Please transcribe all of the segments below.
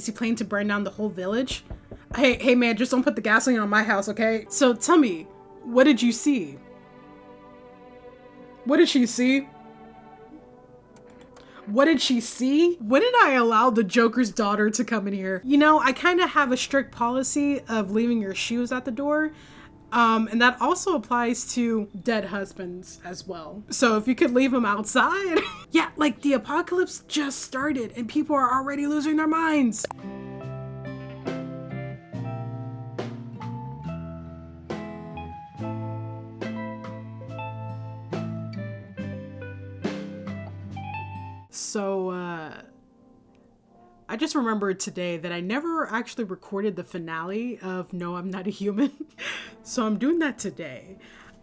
Is he planning to burn down the whole village? Hey man, just don't put the gasoline on my house, okay? So tell me, what did you see? What did she see? What did she see? When did I allow the Joker's daughter to come in here? You know, I kind of have a strict policy of leaving your shoes at the door. And that also applies to dead husbands as well. So if you could leave them outside. Yeah, like the apocalypse just started and people are already losing their minds. So, I just remembered today that I never actually recorded the finale of No, I'm Not a Human. So I'm doing that today.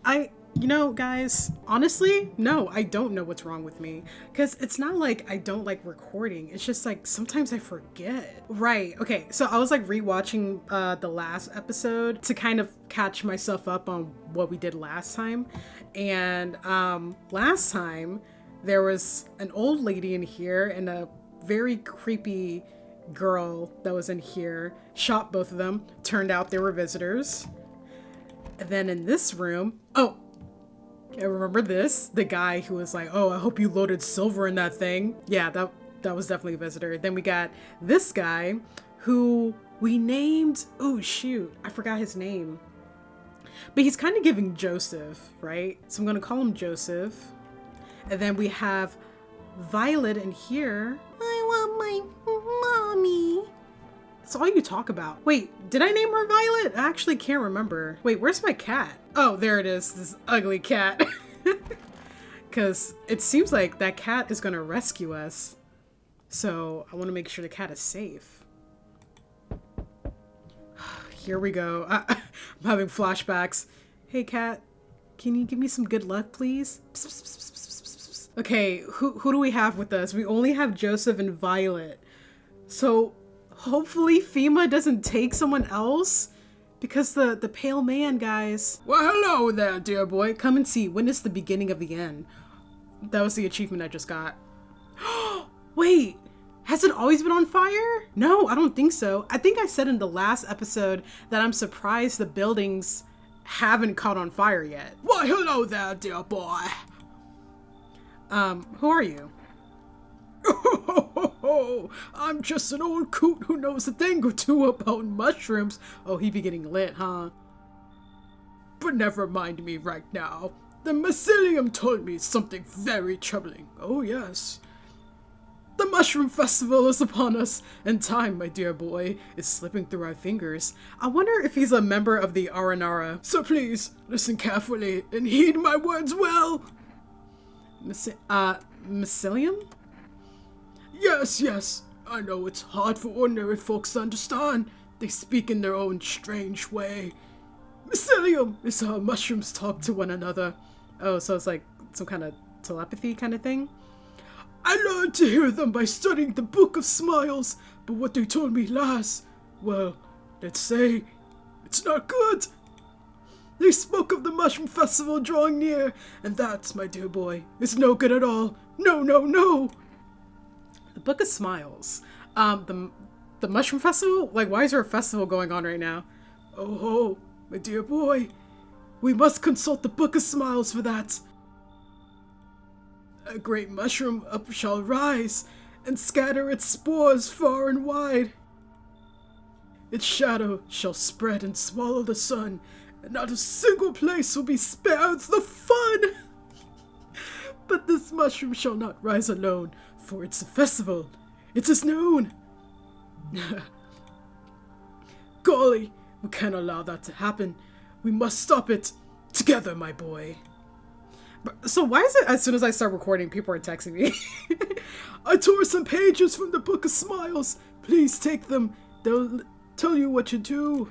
You know, guys, honestly, no, I don't know what's wrong with me. Because it's not like I don't like recording. It's just like sometimes I forget. Right. Okay. So I was like rewatching the last episode to kind of catch myself up on what we did last time. And last time there was an old lady in here and a very creepy girl that was in here. Shot both of them. Turned out they were visitors. And then in this room, oh, I remember this. The guy who was like, oh, I hope you loaded silver in that thing. Yeah, that was definitely a visitor. Then we got this guy who we named, oh shoot, I forgot his name. But he's kind of giving Joseph, right? So I'm going to call him Joseph. And then we have Violet in here. I want my mommy. That's all you talk about. Wait, did I name her Violet? I actually can't remember. Wait, where's my cat? Oh, there it is. This ugly cat. Because it seems like that cat is going to rescue us. So I want to make sure the cat is safe. Here we go. I'm having flashbacks. Hey, cat. Can you give me some good luck, please? Psst, psst, psst, psst. Okay, who do we have with us? We only have Joseph and Violet. So hopefully FEMA doesn't take someone else because the pale man, guys. Well, hello there, dear boy. Come and see. Witness the beginning of the end. That was the achievement I just got. Wait, has it always been on fire? No, I don't think so. I think I said in the last episode that I'm surprised the buildings haven't caught on fire yet. Why, hello there, dear boy. Who are you? I'm just an old coot who knows a thing or two about mushrooms. Oh, he be getting lit, huh? But never mind me right now. The mycelium told me something very troubling. Oh, yes. The Mushroom Festival is upon us, and time, my dear boy, is slipping through our fingers. I wonder if he's a member of the Aranara. So please, listen carefully and heed my words well. Mycelium? Yes. I know it's hard for ordinary folks to understand. They speak in their own strange way. Mycelium is how mushrooms talk to one another. Oh, so it's like some kind of telepathy kind of thing? I learned to hear them by studying the Book of Smiles, but what they told me last, well, let's say, it's not good. They spoke of the Mushroom Festival drawing near, and that, my dear boy, is no good at all. No. The Book of Smiles. The Mushroom Festival? Like, why is there a festival going on right now? Oh, my dear boy, we must consult the Book of Smiles for that. A great mushroom up shall rise, and scatter its spores far and wide. Its shadow shall spread and swallow the sun, and not a single place will be spared the fun. But this mushroom shall not rise alone, for it's a festival. It is known. Golly, we can't allow that to happen. We must stop it together, my boy. So why is it as soon as I start recording, people are texting me? I tore some pages from the Book of Smiles. Please take them. They'll tell you what to do.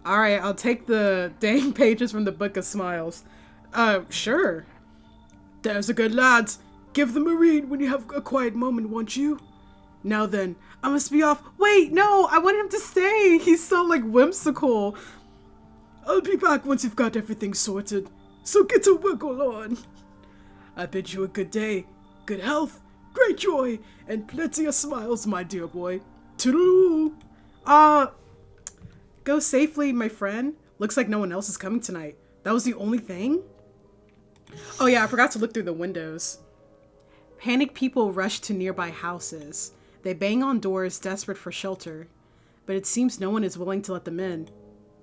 Alright, I'll take the dang pages from the Book of Smiles. Sure. There's a good lad. Give them a read when you have a quiet moment, won't you? Now then, I must be off. Wait, no, I want him to stay. He's so, like, whimsical. I'll be back once you've got everything sorted. So get a wiggle on. I bid you a good day, good health, great joy, and plenty of smiles, my dear boy. Toodaloo. Go safely, my friend. Looks like no one else is coming tonight. That was the only thing? Oh yeah, I forgot to look through the windows. Panicked people rush to nearby houses. They bang on doors, desperate for shelter. But it seems no one is willing to let them in.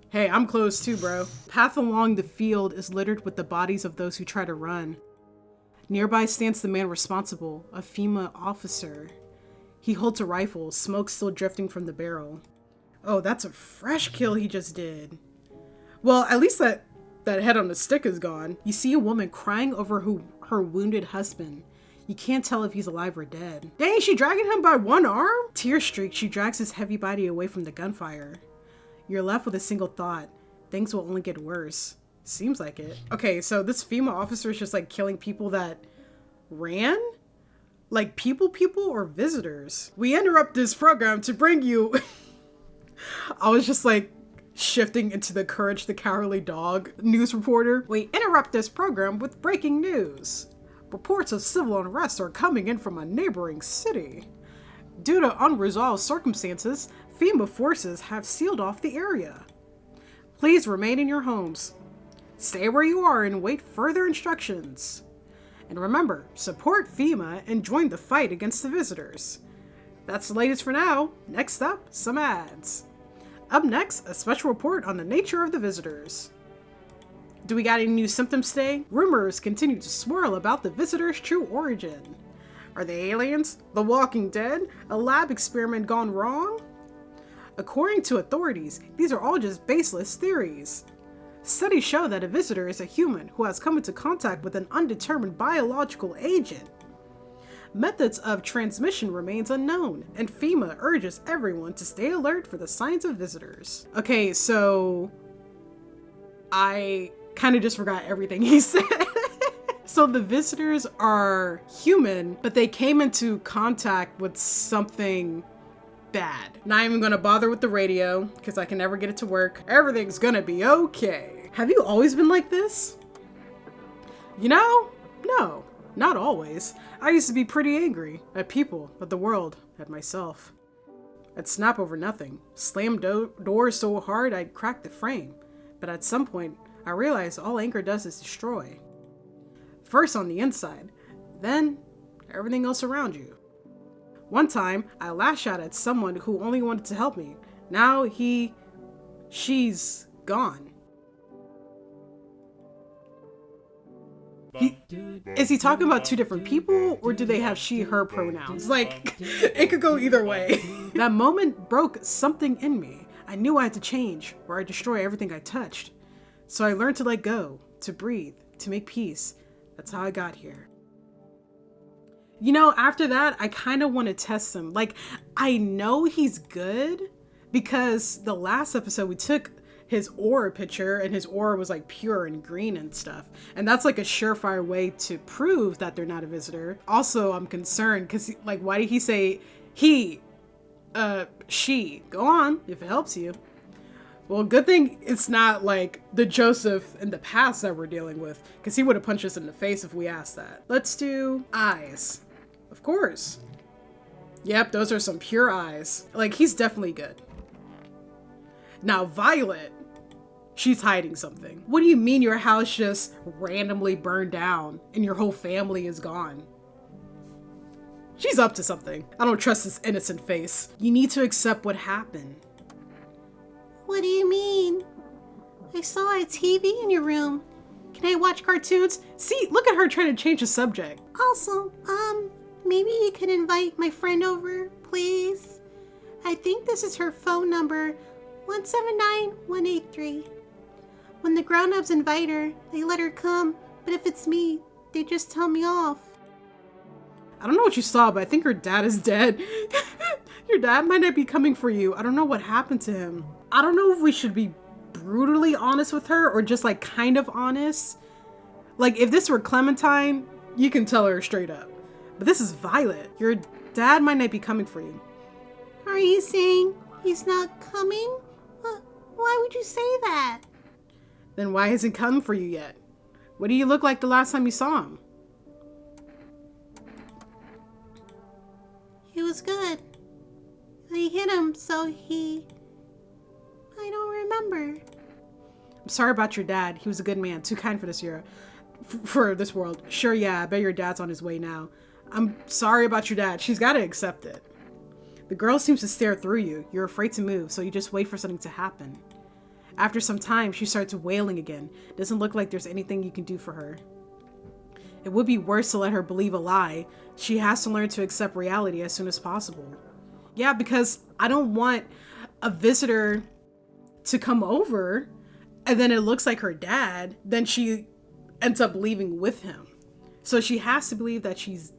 Hey, I'm close too, bro. Path along the field is littered with the bodies of those who try to run. Nearby stands the man responsible, a FEMA officer. He holds a rifle, smoke still drifting from the barrel. Oh, that's a fresh kill he just did. Well, at least that head on the stick is gone. You see a woman crying over her wounded husband. You can't tell if he's alive or dead. Dang, she dragging him by one arm? Tear-streaked, she drags his heavy body away from the gunfire. You're left with a single thought. Things will only get worse. Seems like it. Okay, so this FEMA officer is just like killing people that ran? Like people or visitors? We interrupt this program to bring you... I was just like shifting into the Courage the Cowardly Dog news reporter. We interrupt this program with breaking news. Reports of civil unrest are coming in from a neighboring city. Due to unresolved circumstances, FEMA forces have sealed off the area. Please remain in your homes. Stay where you are and wait further instructions. And remember, support FEMA and join the fight against the visitors. That's the latest for now. Next up, some ads. Up next, a special report on the nature of the visitors. Do we got any new symptoms today? Rumors continue to swirl about the visitors' true origin. Are they aliens? The Walking Dead? A lab experiment gone wrong? According to authorities, these are all just baseless theories. Studies show that a visitor is a human who has come into contact with an undetermined biological agent. Methods of transmission remains unknown, and FEMA urges everyone to stay alert for the signs of visitors. Okay, so I kind of just forgot everything he said. So the visitors are human, but they came into contact with something bad. Not even gonna bother with the radio, because I can never get it to work. Everything's gonna be okay. Have you always been like this? You know, no. Not always. I used to be pretty angry at people, at the world, at myself. I'd snap over nothing, slam doors so hard I'd crack the frame. But at some point, I realized all anger does is destroy. First on the inside, then everything else around you. One time, I lashed out at someone who only wanted to help me. Now she's gone. Is he talking about two different people, or do they have she, her pronouns? Like, it could go either way. That moment broke something in me. I knew I had to change, or I'd destroy everything I touched. So I learned to let go, to breathe, to make peace. That's how I got here. You know, after that, I kind of want to test him. Like, I know he's good, because the last episode we took his aura picture, and his aura was like pure and green and stuff. And that's like a surefire way to prove that they're not a visitor. Also, I'm concerned because like, why did he say he, she? Go on, if it helps you. Well, good thing it's not like the Joseph in the past that we're dealing with, because he would have punched us in the face if we asked that. Let's do eyes. Of course. Yep, those are some pure eyes. Like, he's definitely good. Now, Violet. She's hiding something. What do you mean your house just randomly burned down and your whole family is gone? She's up to something. I don't trust this innocent face. You need to accept what happened. What do you mean? I saw a TV in your room. Can I watch cartoons? See, look at her trying to change the subject. Also, maybe you could invite my friend over, please? I think this is her phone number, 179183. When the grown-ups invite her, they let her come, but if it's me, they just tell me off. I don't know what you saw, but I think her dad is dead. Your dad might not be coming for you. I don't know what happened to him. I don't know if we should be brutally honest with her or just like kind of honest. Like, if this were Clementine, you can tell her straight up. But this is Violet. Your dad might not be coming for you. Are you saying he's not coming? Why would you say that? Then why hasn't he come for you yet? What do you look like the last time you saw him? He was good. I hit him, so I don't remember. I'm sorry about your dad. He was a good man, too kind for this year. For this world. Sure, yeah, I bet your dad's on his way now. I'm sorry about your dad. She's got to accept it. The girl seems to stare through you. You're afraid to move, so you just wait for something to happen. After some time, she starts wailing again. Doesn't look like there's anything you can do for her. It would be worse to let her believe a lie. She has to learn to accept reality as soon as possible. Yeah, because I don't want a visitor to come over and then it looks like her dad, then she ends up leaving with him. So she has to believe that he's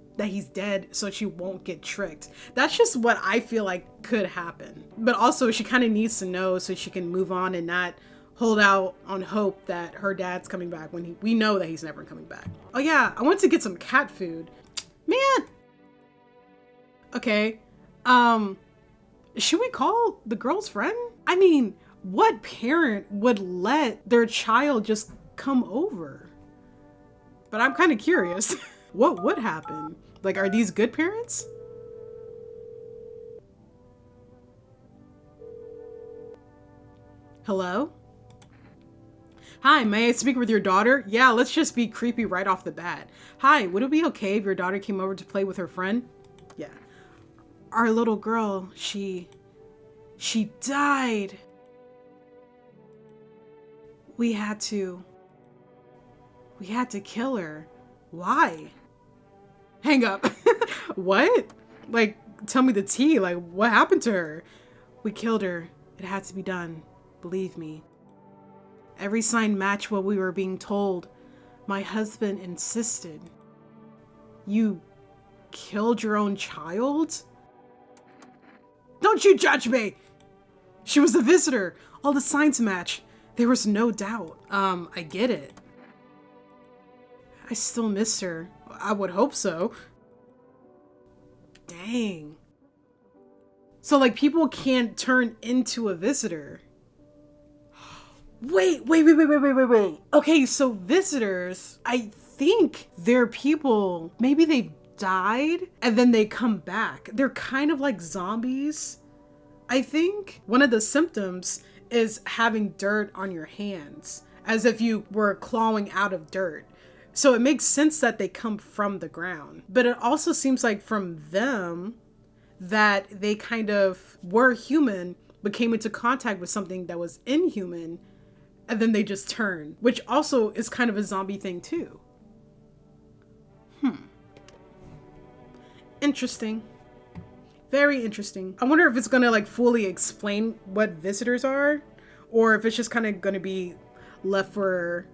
dead so she won't get tricked. That's just what I feel like could happen. But also she kind of needs to know so she can move on and not hold out on hope that her dad's coming back when we know that he's never coming back. Oh yeah, I went to get some cat food. Man. Okay. Should we call the girl's friend? I mean, what parent would let their child just come over? But I'm kind of curious. What would happen? Like, are these good parents? Hello? Hi, may I speak with your daughter? Yeah, let's just be creepy right off the bat. Hi, would it be okay if your daughter came over to play with her friend? Yeah. Our little girl, she died. We had to kill her. Why? Hang up. What? Like, tell me the tea. Like, what happened to her? We killed her. It had to be done. Believe me. Every sign matched what we were being told. My husband insisted. You killed your own child? Don't you judge me! She was a visitor. All the signs match. There was no doubt. I get it. I still miss her. I would hope so. Dang. So, like, people can't turn into a visitor. Wait. Okay, so visitors, I think they're people, maybe they've died and then they come back. They're kind of like zombies. I think one of the symptoms is having dirt on your hands, as if you were clawing out of dirt. So it makes sense that they come from the ground. But it also seems like from them that they kind of were human, but came into contact with something that was inhuman, and then they just turn, which also is kind of a zombie thing too. Interesting. Very interesting. I wonder if it's gonna like fully explain what visitors are, or if it's just kind of gonna be left for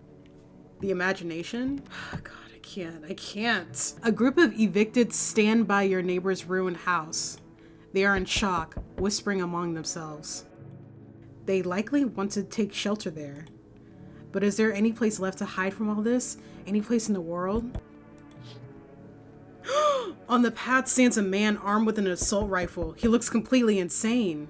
the imagination. God, I can't. A group of evicted stand by your neighbor's ruined house. They are in shock, whispering among themselves. They likely want to take shelter there. But is there any place left to hide from all this? Any place in the world? On the path stands a man armed with an assault rifle. He looks completely insane.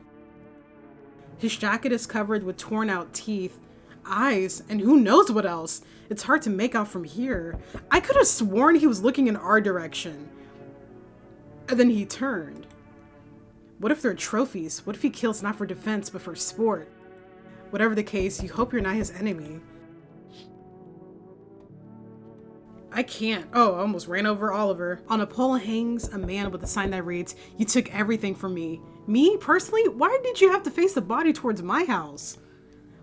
His jacket is covered with torn out teeth, eyes, and who knows what else. It's hard to make out from here. I could have sworn he was looking in our direction. And then he turned. What if they're trophies? What if he kills not for defense, but for sport? Whatever the case, you hope you're not his enemy. I can't. Oh, I almost ran over Oliver. On a pole hangs a man with a sign that reads, "You took everything from me." Me, personally? Why did you have to face the body towards my house?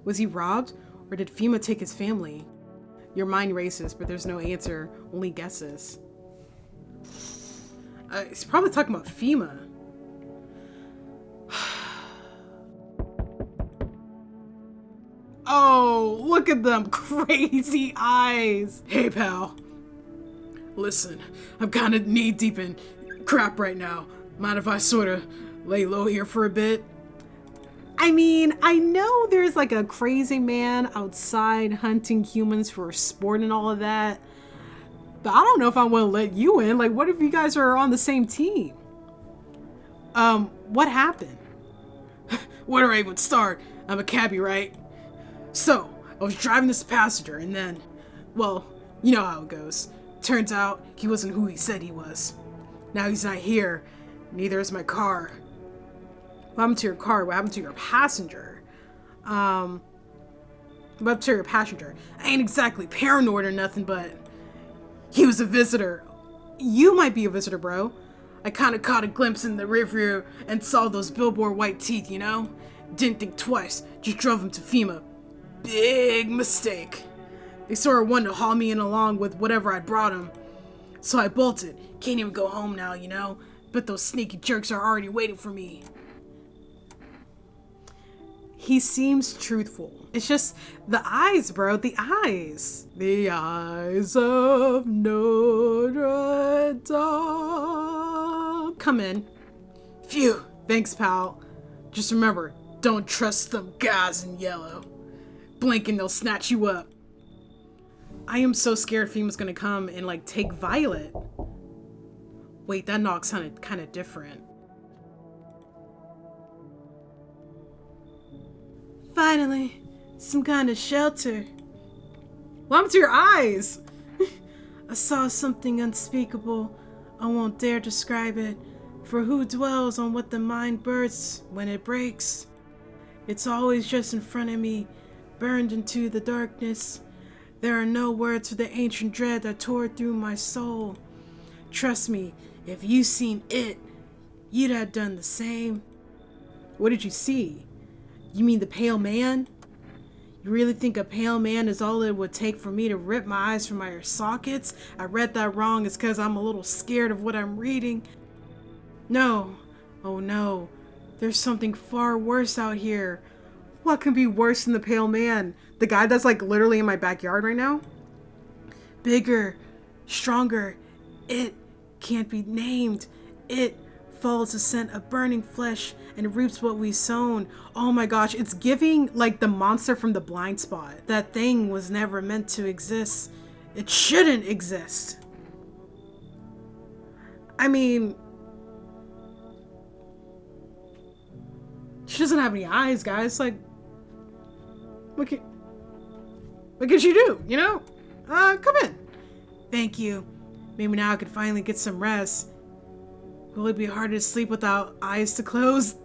Was he robbed, or did FEMA take his family? Your mind races, but there's no answer, only guesses. He's probably talking about FEMA. Oh, look at them crazy eyes. Hey, pal. Listen, I'm kind of knee deep in crap right now. Mind if I sort of lay low here for a bit? I mean, I know there's like a crazy man outside hunting humans for sport and all of that, but I don't know if I want to let you in. Like, what if you guys are on the same team? What happened? Where do I even start? I'm a cabbie, right? So, I was driving this passenger and then, well, you know how it goes. Turns out he wasn't who he said he was. Now he's not here. Neither is my car. What happened to your car? What happened to your passenger? What happened to your passenger? I ain't exactly paranoid or nothing, but he was a visitor. You might be a visitor, bro. I kind of caught a glimpse in the rearview and saw those billboard white teeth, you know? Didn't think twice, just drove him to FEMA. Big mistake. They sort of wanted to haul me in along with whatever I brought him. So I bolted. Can't even go home now, you know? But those sneaky jerks are already waiting for me. He seems truthful. It's just the eyes, bro. The eyes. The eyes of Notre Dame. Come in. Phew. Thanks, pal. Just remember, don't trust them guys in yellow. Blink and they'll snatch you up. I am so scared FEMA's gonna come and like take Violet. Wait, that knock sounded kind of different. Finally, some kind of shelter. What happened to your eyes? I saw something unspeakable. I won't dare describe it, for who dwells on what the mind bursts when it breaks? It's always just in front of me, burned into the darkness. There are no words for the ancient dread that tore through my soul. Trust me, if you seen it, you'd have done the same. What did you see? You mean the pale man? You really think a pale man is all it would take for me to rip my eyes from my sockets? I read that wrong. It's because I'm a little scared of what I'm reading. No. Oh no. There's something far worse out here. What can be worse than the pale man? The guy that's like literally in my backyard right now? Bigger. Stronger. It can't be named. It follows the scent of burning flesh and reaps what we sown. Oh my gosh, it's giving like the monster from The Blind Spot. That thing was never meant to exist. It shouldn't exist. I mean, she doesn't have any eyes, guys. Like, what can she do, you know? Come in. Thank you. Maybe now I could finally get some rest. Will it be hard to sleep without eyes to close?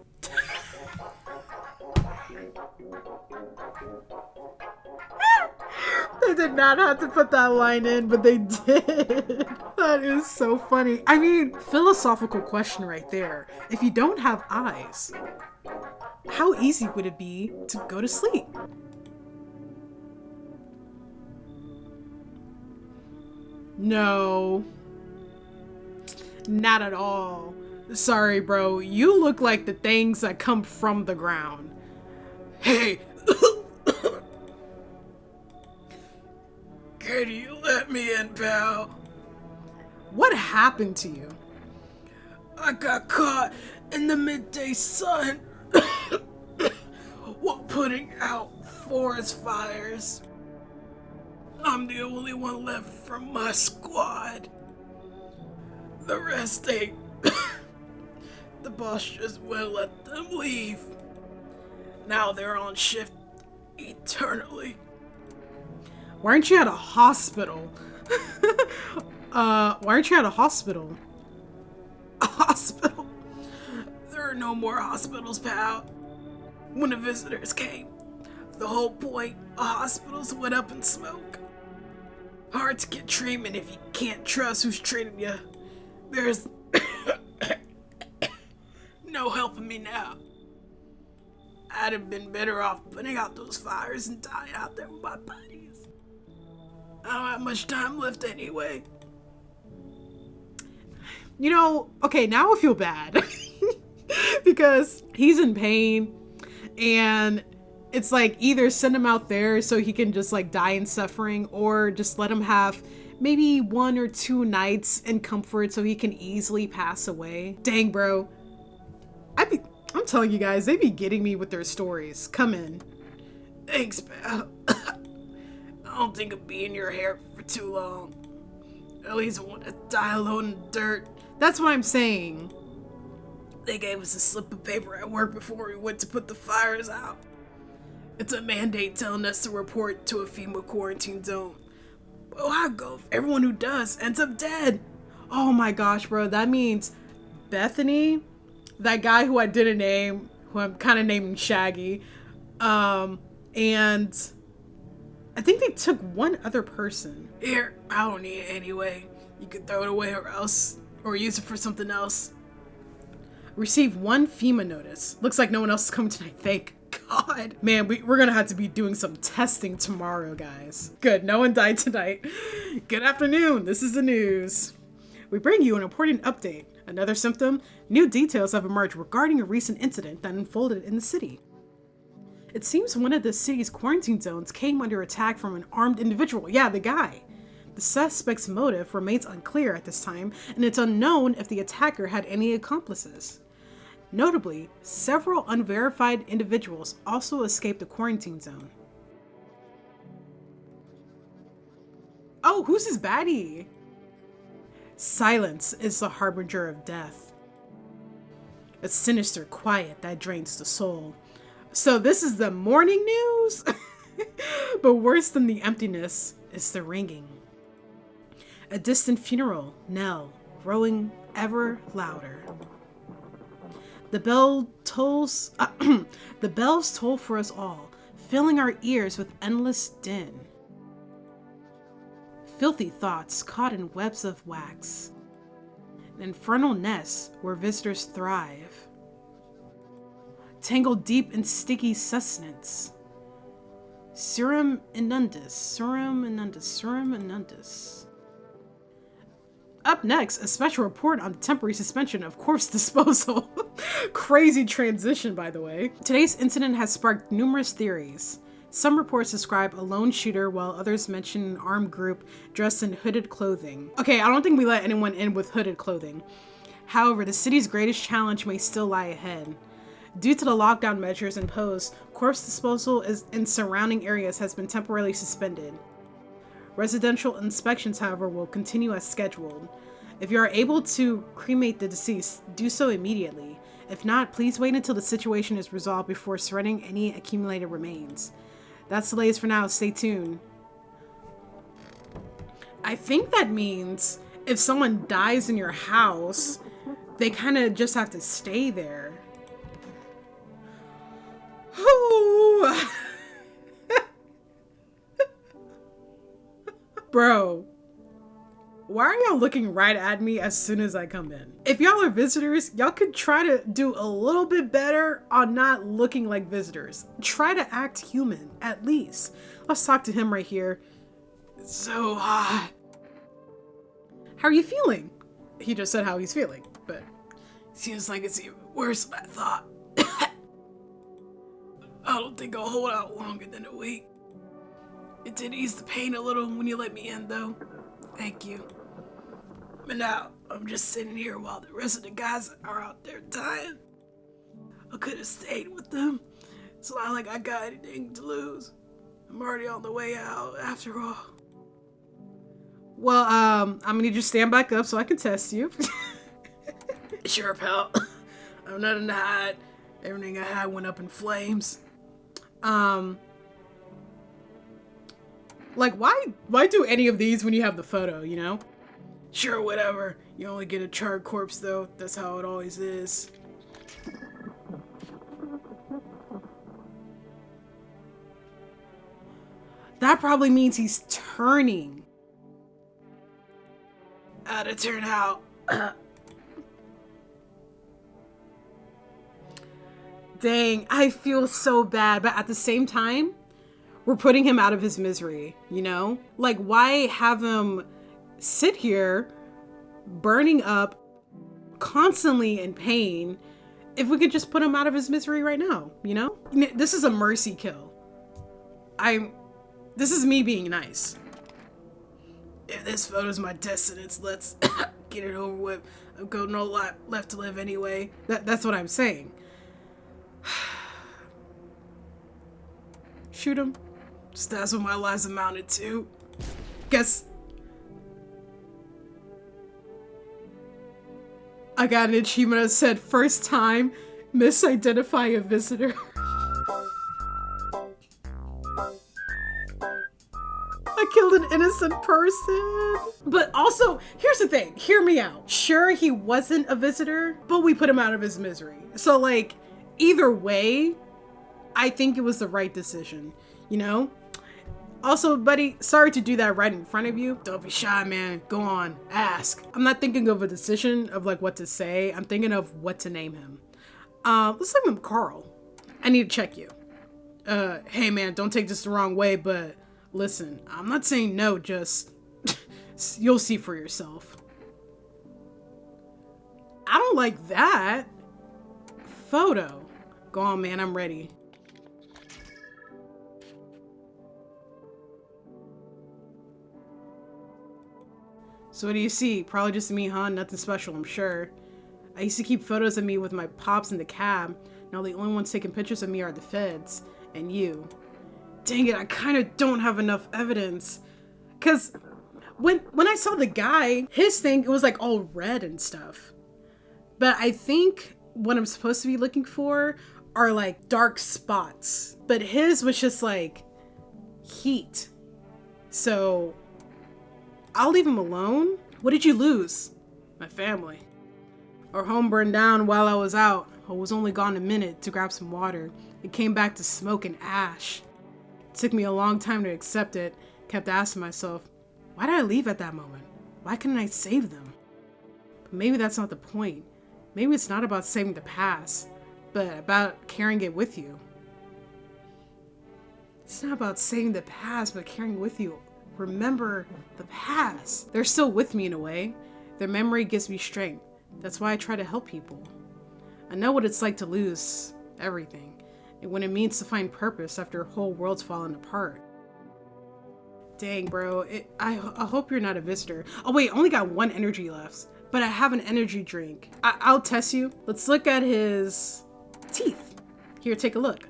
They did not have to put that line in, but they did. That is so funny. I mean, philosophical question right there. If you don't have eyes, how easy would it be to go to sleep? No. Not at all. Sorry, bro. You look like the things that come from the ground. Hey! Can you let me in, pal? What happened to you? I got caught in the midday sun while putting out forest fires. I'm the only one left from my squad. The rest ain't. The boss just wouldn't let them leave. Now they're on shift eternally. Why aren't you at a hospital? Why aren't you at a hospital? A hospital? There are no more hospitals, pal. When the visitors came, the whole point of hospitals went up in smoke. Hard to get treatment if you can't trust who's treating you. There's no helping me now. I'd have been better off putting out those fires and dying out there with my buddies. I don't have much time left anyway. You know, okay, now I feel bad. Because he's in pain. And it's like either send him out there so he can just like die in suffering, or just let him have maybe 1 or 2 nights in comfort so he can easily pass away. Dang, bro. I'm telling you guys, they be getting me with their stories. Come in. Thanks, pal. I don't think I'll be in your hair for too long. At least I want to die alone in the dirt. That's what I'm saying. They gave us a slip of paper at work before we went to put the fires out. It's a mandate telling us to report to a FEMA quarantine zone. But why go if everyone who does ends up dead? Oh my gosh, bro. That means Bethany, that guy who I didn't name, who I'm kind of naming Shaggy. And I think they took one other person. Here, I don't need it anyway. You could throw it away or use it for something else. Received one FEMA notice. Looks like no one else is coming tonight, thank God. Man, we're gonna have to be doing some testing tomorrow, guys. Good, no one died tonight. Good afternoon, this is the news. We bring you an important update. Another symptom, new details have emerged regarding a recent incident that unfolded in the city. It seems one of the city's quarantine zones came under attack from an armed individual. Yeah, the guy. The suspect's motive remains unclear at this time, and it's unknown if the attacker had any accomplices. Notably, several unverified individuals also escaped the quarantine zone. Oh, who's his baddie? Silence is the harbinger of death. A sinister quiet that drains the soul. So this is the morning news? But worse than the emptiness is the ringing. A distant funeral knell growing ever louder. The bell tolls. The bells toll for us all, filling our ears with endless din. Filthy thoughts caught in webs of wax. An infernal nest where visitors thrive. Tangled deep in sticky sustenance. Serum inundus, serum inundus, serum inundus. Up next, a special report on the temporary suspension of corpse disposal. Crazy transition, by the way. Today's incident has sparked numerous theories. Some reports describe a lone shooter, while others mention an armed group dressed in hooded clothing. Okay, I don't think we let anyone in with hooded clothing. However, the city's greatest challenge may still lie ahead. Due to the lockdown measures imposed, corpse disposal in surrounding areas has been temporarily suspended. Residential inspections, however, will continue as scheduled. If you are able to cremate the deceased, do so immediately. If not, please wait until the situation is resolved before shredding any accumulated remains. That's the latest for now. Stay tuned. I think that means if someone dies in your house, they kind of just have to stay there. Bro, why are y'all looking right at me as soon as I come in? If y'all are visitors, y'all could try to do a little bit better on not looking like visitors. Try to act human, at least. Let's talk to him right here. It's so hot. How are you feeling? He just said how he's feeling, but seems like it's even worse than I thought. I don't think I'll hold out longer than a week. It did ease the pain a little when you let me in, though. Thank you. But now, I'm just sitting here while the rest of the guys are out there dying. I could have stayed with them. It's not like I got anything to lose. I'm already on the way out, after all. Well, I'm gonna need you to stand back up so I can test you. Sure, pal. I'm nothing to hide. Everything I had went up in flames. Like, why do any of these when you have the photo, you know? Sure, whatever. You only get a charred corpse, though. That's how it always is. That probably means he's turning. How'd it turn out? Dang, I feel so bad, but at the same time, we're putting him out of his misery, you know? Like, why have him sit here burning up, constantly in pain, if we could just put him out of his misery right now, you know? This is a mercy kill. This is me being nice. If this photo's my destiny, let's get it over with. I've got no lot left to live anyway. That's what I'm saying. Shoot him. Just that's what my lives amounted to. Guess I got an achievement that said first time misidentify a visitor. I killed an innocent person. But also, here's the thing. Hear me out. Sure, he wasn't a visitor, but we put him out of his misery. So, like, Either way, I think it was the right decision, you know? Also, buddy, sorry to do that right in front of you. Don't be shy, man. Go on, ask. I'm not thinking of a decision of like what to say. I'm thinking of what to name him. Let's name him Carl. I need to check you. Hey man, don't take this the wrong way, but listen, I'm not saying no, just you'll see for yourself. I don't like that. Photo. Go on, man, I'm ready. So what do you see? Probably just me, huh? Nothing special, I'm sure. I used to keep photos of me with my pops in the cab. Now the only ones taking pictures of me are the feds and you. Dang it, I kind of don't have enough evidence. Cause when I saw the guy, his thing, it was like all red and stuff. But I think what I'm supposed to be looking for are like dark spots. But his was just like heat. So I'll leave him alone. What did you lose? My family. Our home burned down while I was out. I was only gone a minute to grab some water. It came back to smoke and ash. It took me a long time to accept it. Kept asking myself, why did I leave at that moment? Why couldn't I save them? But maybe that's not the point. Maybe it's not about saving the past, but about carrying it with you. It's not about saving the past, but carrying it with you. Remember the past. They're still with me in a way. Their memory gives me strength. That's why I try to help people. I know what it's like to lose everything, and what it means to find purpose after a whole world's fallen apart. Dang, bro. I hope you're not a visitor. Oh wait, I only got one energy left, but I have an energy drink. I'll test you. Let's look at his teeth. Here, take a look.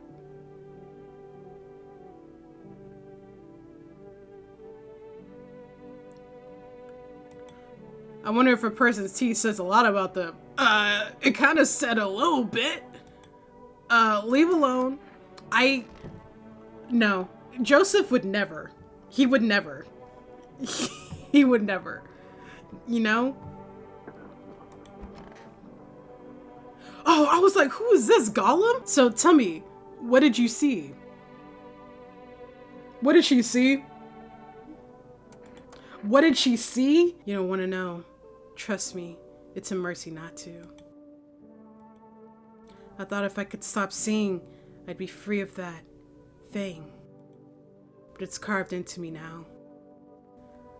I wonder if a person's teeth says a lot about them. It kind of said a little bit. Leave alone. No. Joseph would never. He would never. He would never. You know? Oh, I was like, who is this, Gollum? So tell me, what did you see? What did she see? What did she see? You don't want to know. Trust me, it's a mercy not to. I thought if I could stop seeing, I'd be free of that thing. But it's carved into me now.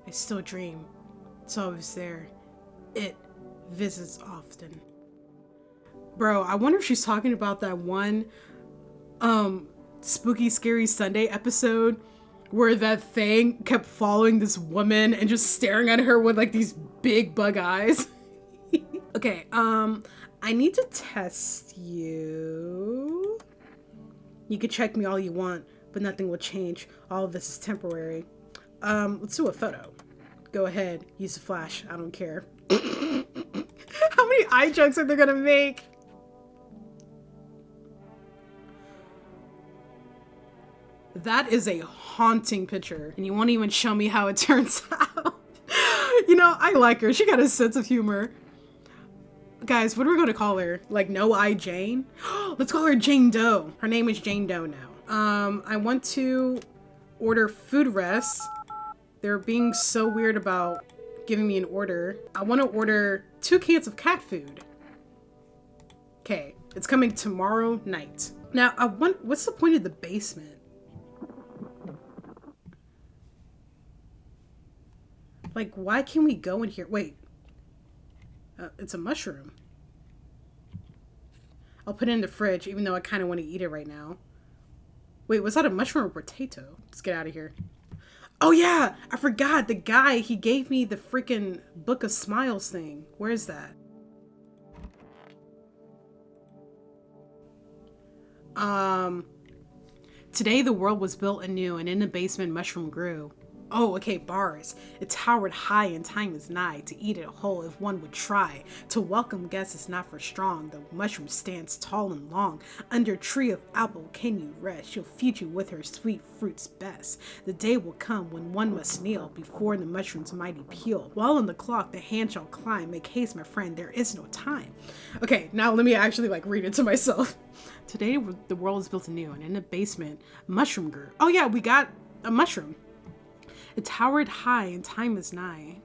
I still dream. It's always there. It visits often. Bro, I wonder if she's talking about that one Spooky Scary Sunday episode where that thing kept following this woman and just staring at her with like these big bug eyes. Okay, I need to test you. You can check me all you want, but nothing will change. All of this is temporary. Let's do a photo. Go ahead, use the flash. I don't care. How many eye jokes are they gonna make? That is a haunting picture, and you won't even show me how it turns out. You know, I like her. She got a sense of humor. Guys, what are we going to call her? Like No Eye Jane? Let's call her Jane Doe. Her name is Jane Doe now. I want to order food rest. They're being so weird about giving me an order. I want to order 2 cans of cat food. Okay, it's coming tomorrow night. Now, what's the point of the basement? Like, why can we go in here? Wait. It's a mushroom. I'll put it in the fridge, even though I kind of want to eat it right now. Wait, was that a mushroom or potato? Let's get out of here. Oh, yeah. I forgot. The guy, he gave me the freaking Book of Smiles thing. Where is that? Today the world was built anew, and in the basement mushroom grew. Oh, okay, bars. It towered high and time is nigh. To eat it whole if one would try. To welcome guests is not for strong. The mushroom stands tall and long. Under tree of apple can you rest. She'll feed you with her sweet fruits best. The day will come when one must kneel before the mushroom's mighty peel. While on the clock the hand shall climb. Make haste, my friend, there is no time. Okay, now let me actually read it to myself. Today the world is built anew, and in the basement, a mushroom grew. Oh yeah, we got a mushroom. It towered high and time is nigh.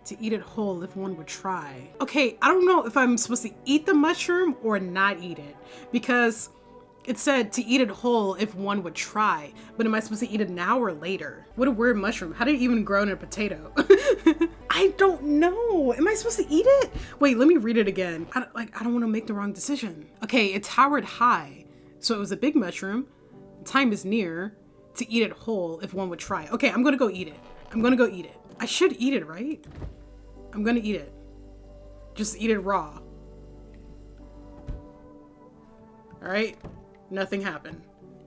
To eat it whole if one would try. Okay, I don't know if I'm supposed to eat the mushroom or not eat it, because it said to eat it whole if one would try. But am I supposed to eat it now or later? What a weird mushroom. How did it even grow in a potato? I don't know. Am I supposed to eat it? Wait, let me read it again. I don't want to make the wrong decision. Okay, it towered high. So it was a big mushroom. Time is near. To eat it whole if one would try. Okay, I'm gonna go eat it. I'm gonna go eat it. I should eat it, right? I'm gonna eat it. Just eat it raw. Alright? Nothing happened.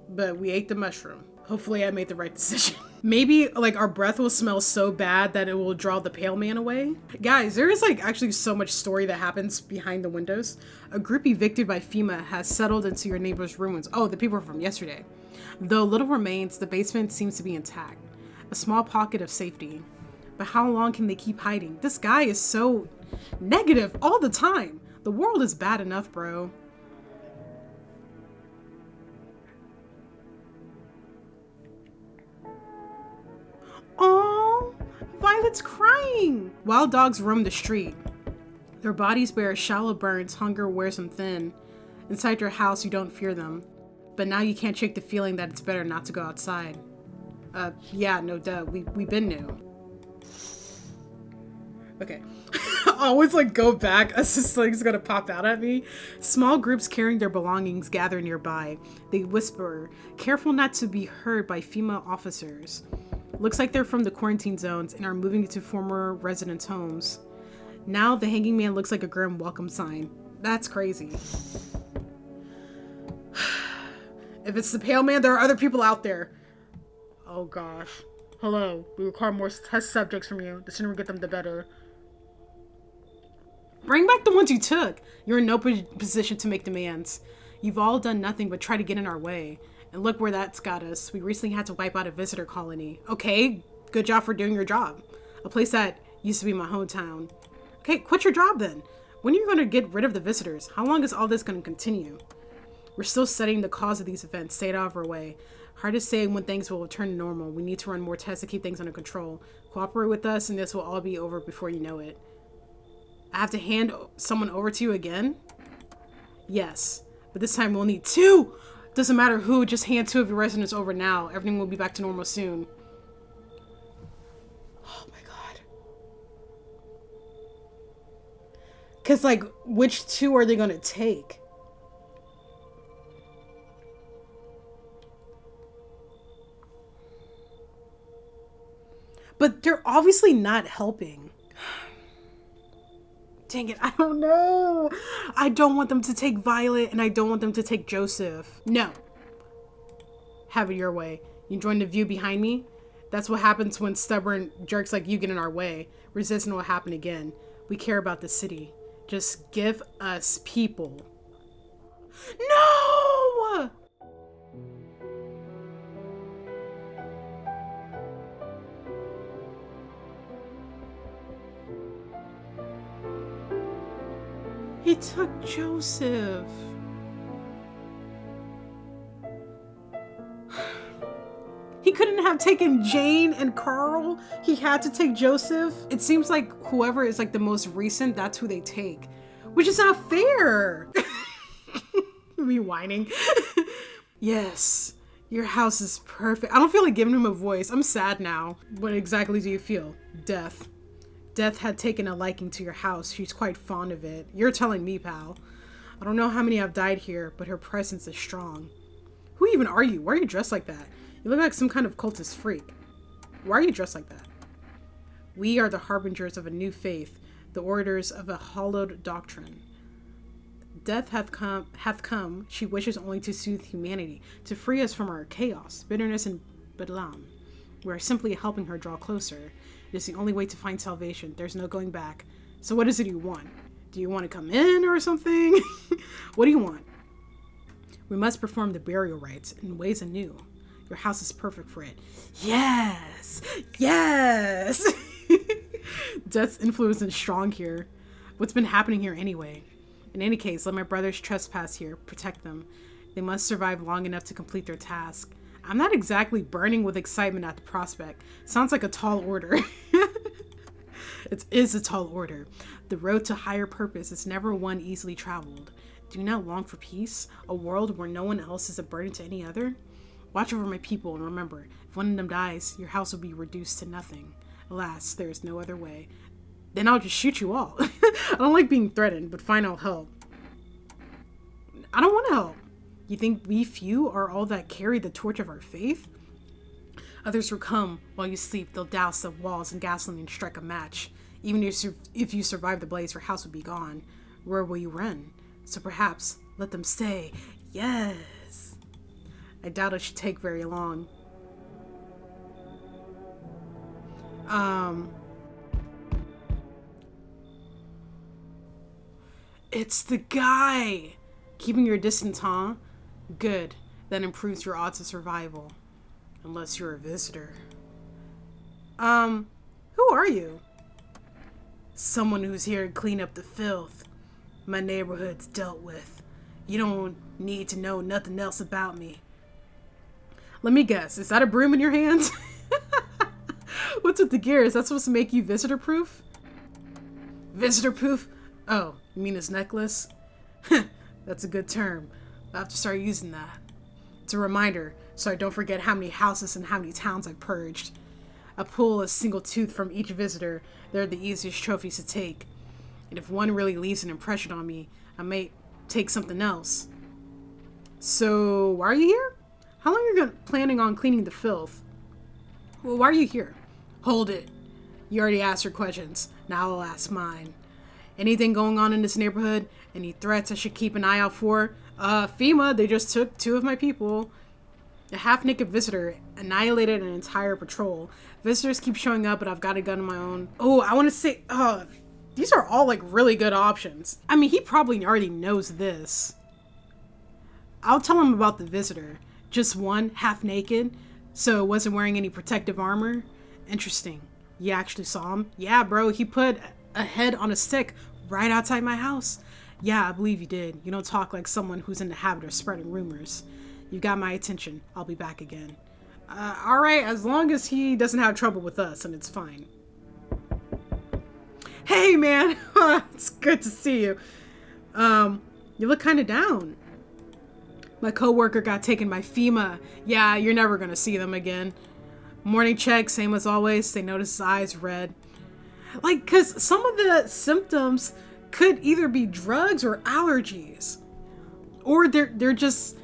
But we ate the mushroom. Hopefully I made the right decision. Maybe our breath will smell so bad that it will draw the pale man away. Guys, there is actually so much story that happens behind the windows. A group evicted by FEMA has settled into your neighbor's ruins. Oh, the people from yesterday. Though little remains, the basement seems to be intact. A small pocket of safety. But how long can they keep hiding? This guy is so negative all the time. The world is bad enough, bro. Oh, Violet's crying. Wild dogs roam the street. Their bodies bear shallow burns. Hunger wears them thin. Inside your house, you don't fear them. But now you can't shake the feeling that it's better not to go outside. Yeah, no duh. We been new. Okay. I always go back as this thing's gonna pop out at me. Small groups carrying their belongings gather nearby. They whisper, careful not to be heard by FEMA officers. Looks like they're from the quarantine zones and are moving to former residents' homes. Now the hanging man looks like a grim welcome sign. That's crazy. If it's the pale man, there are other people out there. Oh gosh. Hello. We require more test subjects from you. The sooner we get them, the better. Bring back the ones you took. You're in no position to make demands. You've all done nothing but try to get in our way. And look where that's got us. We recently had to wipe out a visitor colony. Okay, good job for doing your job. A place that used to be my hometown. Okay, quit your job then. When are you going to get rid of the visitors? How long is all this going to continue? We're still studying the cause of these events. Stay out of our way. Hard to say when things will return to normal. We need to run more tests to keep things under control. Cooperate with us and this will all be over before you know it. I have to hand someone over to you again? Yes, but this time we'll need 2! Doesn't matter who, just hand 2 of your residents over now. Everything will be back to normal soon. Oh my god. Because, which 2 are they going to take? But they're obviously not helping. Dang it, I don't know. I don't want them to take Violet and I don't want them to take Joseph. No. Have it your way. You join the view behind me? That's what happens when stubborn jerks like you get in our way. Resistance will happen again. We care about the city. Just give us people. No! He took Joseph. He couldn't have taken Jane and Carl. He had to take Joseph. It seems like whoever is the most recent, that's who they take. Which is not fair. Me whining. Yes, your house is perfect. I don't feel like giving him a voice. I'm sad now. What exactly do you feel? Death. Death had taken a liking to your house. She's quite fond of it. You're telling me, pal. I don't know how many have died here, but her presence is strong. Who even are you? Why are you dressed like that? You look like some kind of cultist freak. Why are you dressed like that? We are the harbingers of a new faith, the orators of a hallowed doctrine. Death hath come. She wishes only to soothe humanity, to free us from our chaos, bitterness, and bedlam. We're simply helping her draw closer. It is the only way to find salvation. There's no going back. So what is it you want? Do you want to come in or something? What do you want? We must perform the burial rites in ways anew. Your house is perfect for it. Yes! Yes! Death's influence is strong here. What's been happening here anyway? In any case, let my brothers trespass here. Protect them. They must survive long enough to complete their task. I'm not exactly burning with excitement at the prospect. Sounds like a tall order. It is a tall order. The road to higher purpose is never one easily traveled. Do you not long for peace? A world where no one else is a burden to any other? Watch over my people and remember, if one of them dies, your house will be reduced to nothing. Alas, there is no other way. Then I'll just shoot you all. I don't like being threatened, but fine, I'll help. I don't want to help. You think we few are all that carry the torch of our faith? Others will come while you sleep. They'll douse the walls in gasoline and strike a match. Even if you survive the blaze, your house will be gone. Where will you run? So perhaps let them stay. Yes. I doubt it should take very long. It's the guy. Keeping your distance, huh? Good. That improves your odds of survival. Unless you're a visitor. Who are you? Someone who's here to clean up the filth my neighborhood's dealt with. You don't need to know nothing else about me. Let me guess, is that a broom in your hands? What's with the gear? Is that supposed to make you visitor proof? Visitor proof? Oh, you mean his necklace? That's a good term. I'll have to start using that. It's a reminder, so I don't forget how many houses and how many towns I've purged. I pull a single tooth from each visitor. They're the easiest trophies to take. And if one really leaves an impression on me, I may take something else. So, why are you here? How long are you planning on cleaning the filth? Well, why are you here? Hold it. You already asked your questions. Now I'll ask mine. Anything going on in this neighborhood? Any threats I should keep an eye out for? FEMA, they just took 2 of my people. A half-naked visitor annihilated an entire patrol. Visitors keep showing up, but I've got a gun of my own. Oh, I want to say, these are all like really good options. I mean, he probably already knows this. I'll tell him about the visitor. Just one, half naked, so wasn't wearing any protective armor. Interesting. You actually saw him? Yeah, bro, he put a head on a stick right outside my house. Yeah, I believe you did. You don't talk like someone who's in the habit of spreading rumors. You got my attention. I'll be back again. Alright, as long as he doesn't have trouble with us, and it's fine. Hey, man! It's good to see you. You look kind of down. My coworker got taken by FEMA. Yeah, you're never gonna see them again. Morning check, same as always. They notice his eyes red. Like, cause some of the symptoms could either be drugs or allergies. Or they're just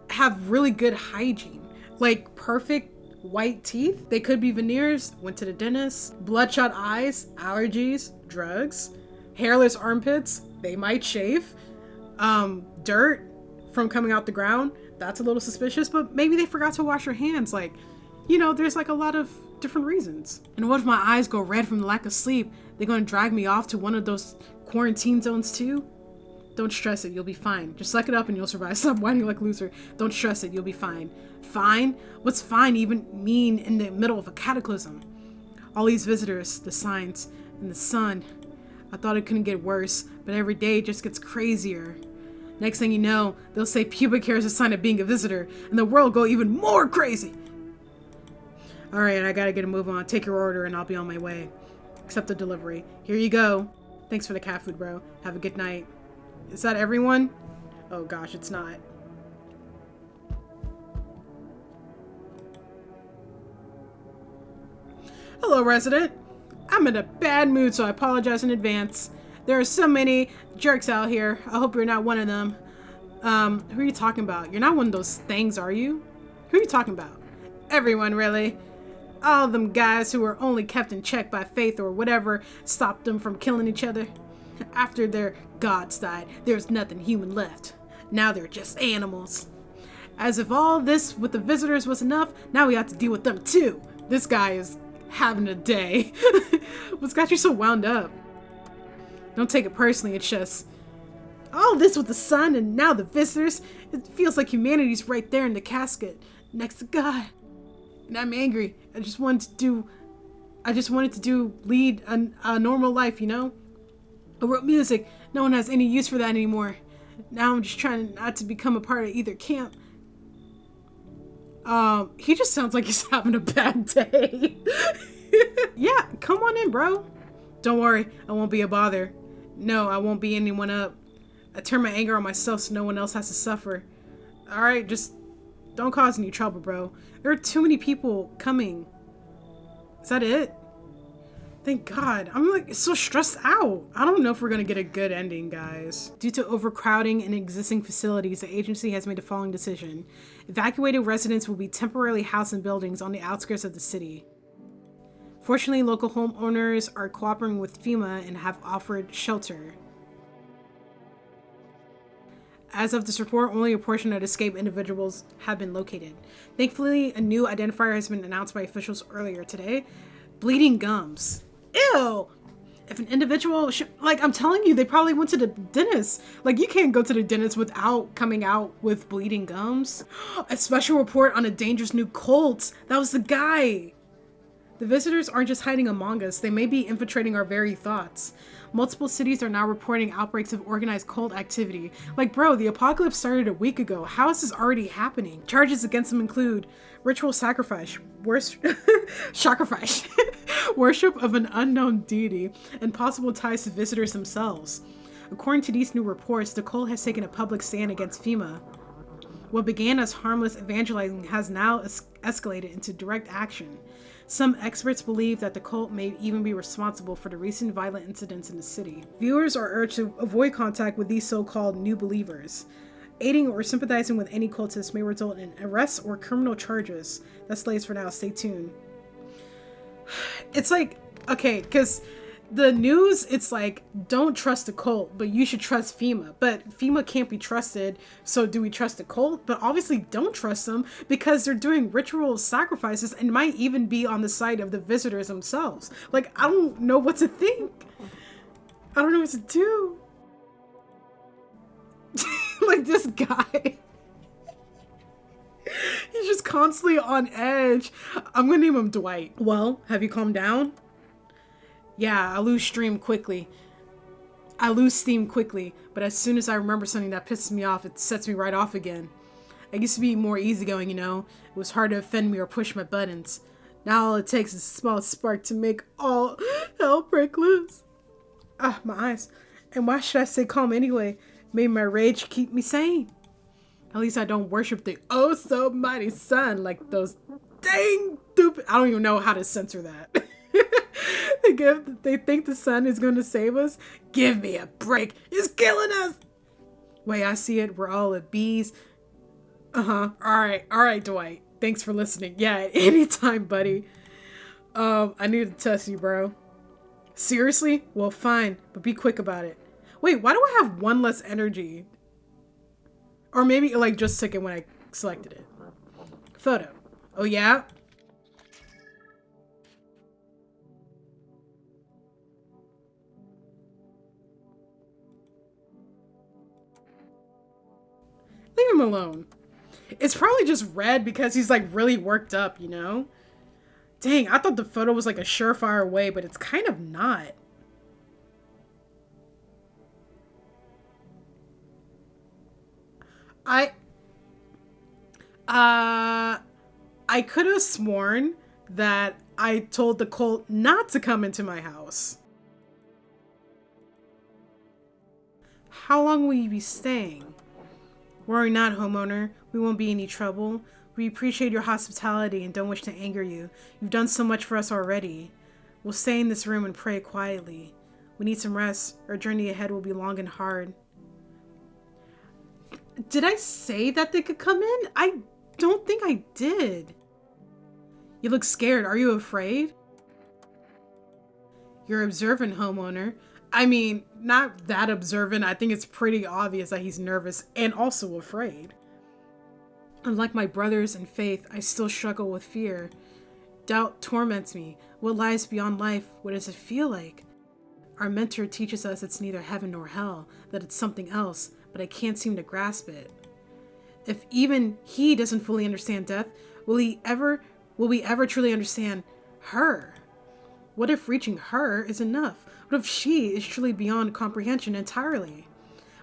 have really good hygiene. Like perfect white teeth. They could be veneers. Went to the dentist. Bloodshot eyes. Allergies. Drugs. Hairless armpits. They might shave. Dirt from coming out the ground. That's a little suspicious, but maybe they forgot to wash their hands. Like, you know, there's like a lot of different reasons. And what if my eyes go red from the lack of sleep? They're gonna drag me off to one of those quarantine zones too? Don't stress it, you'll be fine. Just suck it up and you'll survive. Stop whining like a loser. Don't stress it, you'll be fine. Fine? What's fine even mean in the middle of a cataclysm? All these visitors, the signs, and the sun. I thought it couldn't get worse, but every day it just gets crazier. Next thing you know, they'll say pubic hair is a sign of being a visitor, and the world will go even more crazy. Alright, I gotta get a move on. Take your order and I'll be on my way. Accept the delivery. Here you go. Thanks for the cat food, bro. Have a good night. Is that everyone? Oh gosh, it's not. Hello, resident. I'm in a bad mood, so I apologize in advance. There are so many jerks out here. I hope you're not one of them. Who are you talking about? You're not one of those things, are you? Who are you talking about? Everyone, really. All of them guys who were only kept in check by faith or whatever stopped them from killing each other. After their gods died, there's nothing human left. Now they're just animals. As if all this with the visitors was enough, now we have to deal with them too. This guy is having a day. What's got you so wound up? Don't take it personally, it's just all this with the sun and now the visitors. It feels like humanity's right there in the casket, next to God. And I'm angry. I just wanted to lead a normal life, you know? I wrote music. No one has any use for that anymore. Now I'm just trying not to become a part of either camp. He just sounds like he's having a bad day. Yeah, come on in, bro. Don't worry, I won't be a bother. No, I won't beat anyone up. I turn my anger on myself so no one else has to suffer. Alright, just don't cause any trouble, bro. There are too many people coming. Is that it? Thank God. I'm like so stressed out. I don't know if we're gonna get a good ending, guys. Due to overcrowding in existing facilities, the agency has made the following decision. Evacuated residents will be temporarily housed in buildings on the outskirts of the city. Fortunately, local homeowners are cooperating with FEMA and have offered shelter. As of this report, only a portion of escaped individuals have been located. Thankfully, a new identifier has been announced by officials earlier today. Bleeding gums. Ew! If an individual, like I'm telling you, they probably went to the dentist. Like you can't go to the dentist without coming out with bleeding gums. A special report on a dangerous new cult. That was the guy. The visitors aren't just hiding among us. They may be infiltrating our very thoughts. Multiple cities are now reporting outbreaks of organized cult activity. Like, bro, the apocalypse started a week ago. How is this already happening? Charges against them include ritual sacrifice, sacrifice, worship of an unknown deity, and possible ties to visitors themselves. According to these new reports, the cult has taken a public stand against FEMA. What began as harmless evangelizing has now escalated into direct action. Some experts believe that the cult may even be responsible for the recent violent incidents in the city. Viewers are urged to avoid contact with these so-called new believers. Aiding or sympathizing with any cultists may result in arrests or criminal charges. That's the latest for now. Stay tuned. It's like, okay, because the news, it's like, don't trust the cult, but you should trust FEMA. But FEMA can't be trusted, so do we trust the cult? But obviously don't trust them because they're doing ritual sacrifices and might even be on the side of the visitors themselves. Like, I don't know what to think. I don't know what to do. Like this guy. He's just constantly on edge. I'm gonna name him Dwight. Well, have you calmed down? Yeah, I lose steam quickly, but as soon as I remember something that pisses me off, it sets me right off again. I used to be more easygoing, you know? It was hard to offend me or push my buttons. Now all it takes is a small spark to make all hell break loose. Ah, my eyes. And why should I stay calm anyway? Maybe my rage keep me sane. At least I don't worship the oh so mighty sun like those dang stupid... I don't even know how to censor that. They think the sun is going to save us? Give me a break. It's killing us. Way I see it, we're all at bees. All right, Dwight. Thanks for listening. Yeah, anytime, buddy. I need to test you, bro. Seriously? Well, fine, but be quick about it. Wait, why do I have one less energy? Or maybe it like just took it when I selected it. Photo. Oh yeah? Leave him alone. It's probably just red because he's like really worked up, you know? Dang, I thought the photo was like a surefire way, but it's kind of not. I could have sworn that I told the cult not to come into my house. How long will you be staying? Worry not, homeowner. We won't be any trouble. We appreciate your hospitality and don't wish to anger you. You've done so much for us already. We'll stay in this room and pray quietly. We need some rest. Our journey ahead will be long and hard. Did I say that they could come in? I don't think I did. You look scared. Are you afraid? You're observant, homeowner. I mean, not that observant. I think it's pretty obvious that he's nervous and also afraid. Unlike my brothers in faith, I still struggle with fear. Doubt torments me. What lies beyond life? What does it feel like? Our mentor teaches us it's neither heaven nor hell, that it's something else, but I can't seem to grasp it. If even he doesn't fully understand death, will we ever truly understand her? What if reaching her is enough? What if she is truly beyond comprehension entirely?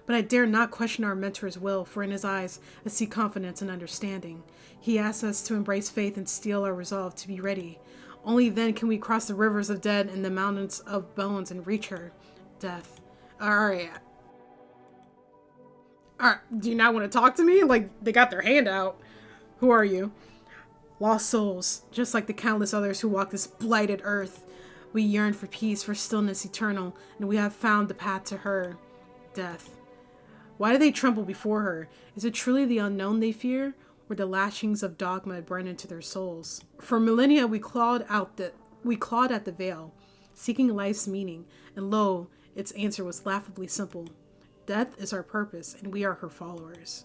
But I dare not question our mentor's will, for in his eyes I see confidence and understanding. He asks us to embrace faith and steel our resolve to be ready. Only then can we cross the rivers of dead and the mountains of bones and reach her. Death. Alright. Do you not want to talk to me? Like, they got their hand out. Who are you? Lost souls, just like the countless others who walk this blighted earth. We yearn for peace, for stillness eternal, and we have found the path to her. Death. Why do they tremble before her? Is it truly the unknown they fear, or the lashings of dogma burn into their souls? For millennia we clawed at the veil, seeking life's meaning, and lo, its answer was laughably simple. Death is our purpose, and we are her followers.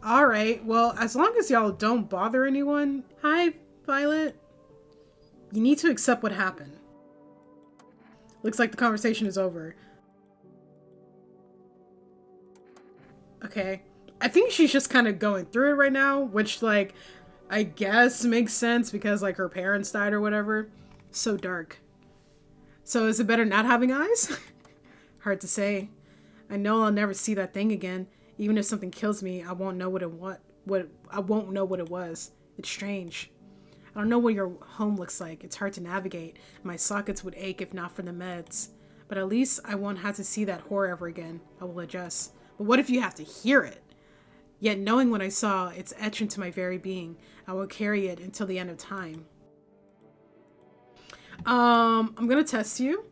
Alright, well, as long as y'all don't bother anyone... Hi, Violet. You need to accept what happened. Looks like the conversation is over. Okay. I think she's just kind of going through it right now, which, like, I guess makes sense because, like, her parents died or whatever. So dark. So is it better not having eyes? Hard to say. I know I'll never see that thing again. Even if something kills me, I won't know what it was. It's strange. I don't know what your home looks like. It's hard to navigate. My sockets would ache if not for the meds. But at least I won't have to see that horror ever again. I will adjust. But what if you have to hear it? Yet knowing what I saw, it's etched into my very being. I will carry it until the end of time. I'm gonna test you.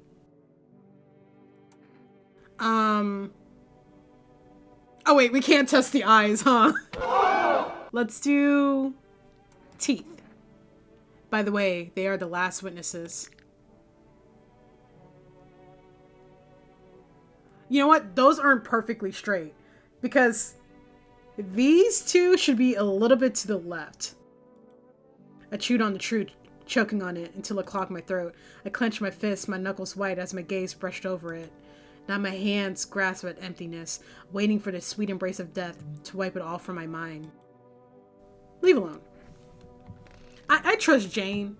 Oh wait, we can't test the eyes, huh? Let's do teeth. By the way, they are the last witnesses. You know what? Those aren't perfectly straight because these two should be a little bit to the left. I chewed on the truth, choking on it until it clogged my throat. I clenched my fist, my knuckles white as my gaze brushed over it. Now my hands grasp at emptiness, waiting for the sweet embrace of death to wipe it all from my mind. Leave alone. I trust Jane.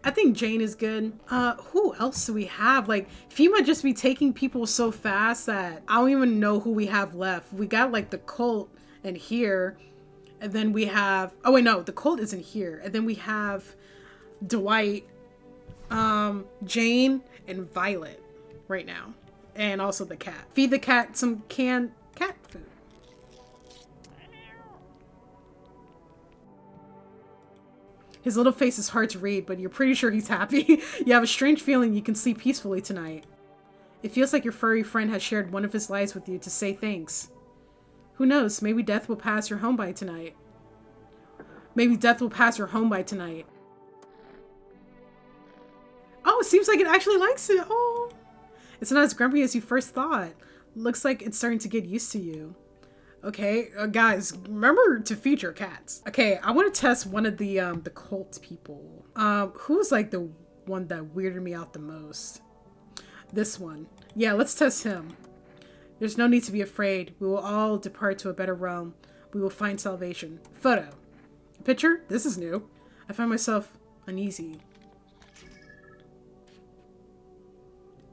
I think Jane is good. Who else do we have? Like, FEMA just be taking people so fast that I don't even know who we have left. We got, like, the cult in here. And then we have... Oh, wait, no. The cult isn't here. And then we have Dwight, Jane, and Violet right now. And also the cat. Feed the cat some canned cat food. His little face is hard to read, but you're pretty sure he's happy. You have a strange feeling you can sleep peacefully tonight. It feels like your furry friend has shared one of his lies with you to say thanks. Who knows, maybe death will pass your home by tonight. Maybe death will pass your home by tonight. Oh, it seems like it actually likes it. Oh, it's not as grumpy as you first thought. Looks like it's starting to get used to you. Okay, guys, remember to feed your cats. Okay, I want to test one of the cult people. Who's like the one that weirded me out the most? This one. Yeah, let's test him. There's no need to be afraid. We will all depart to a better realm. We will find salvation. Photo. Picture? This is new. I find myself uneasy.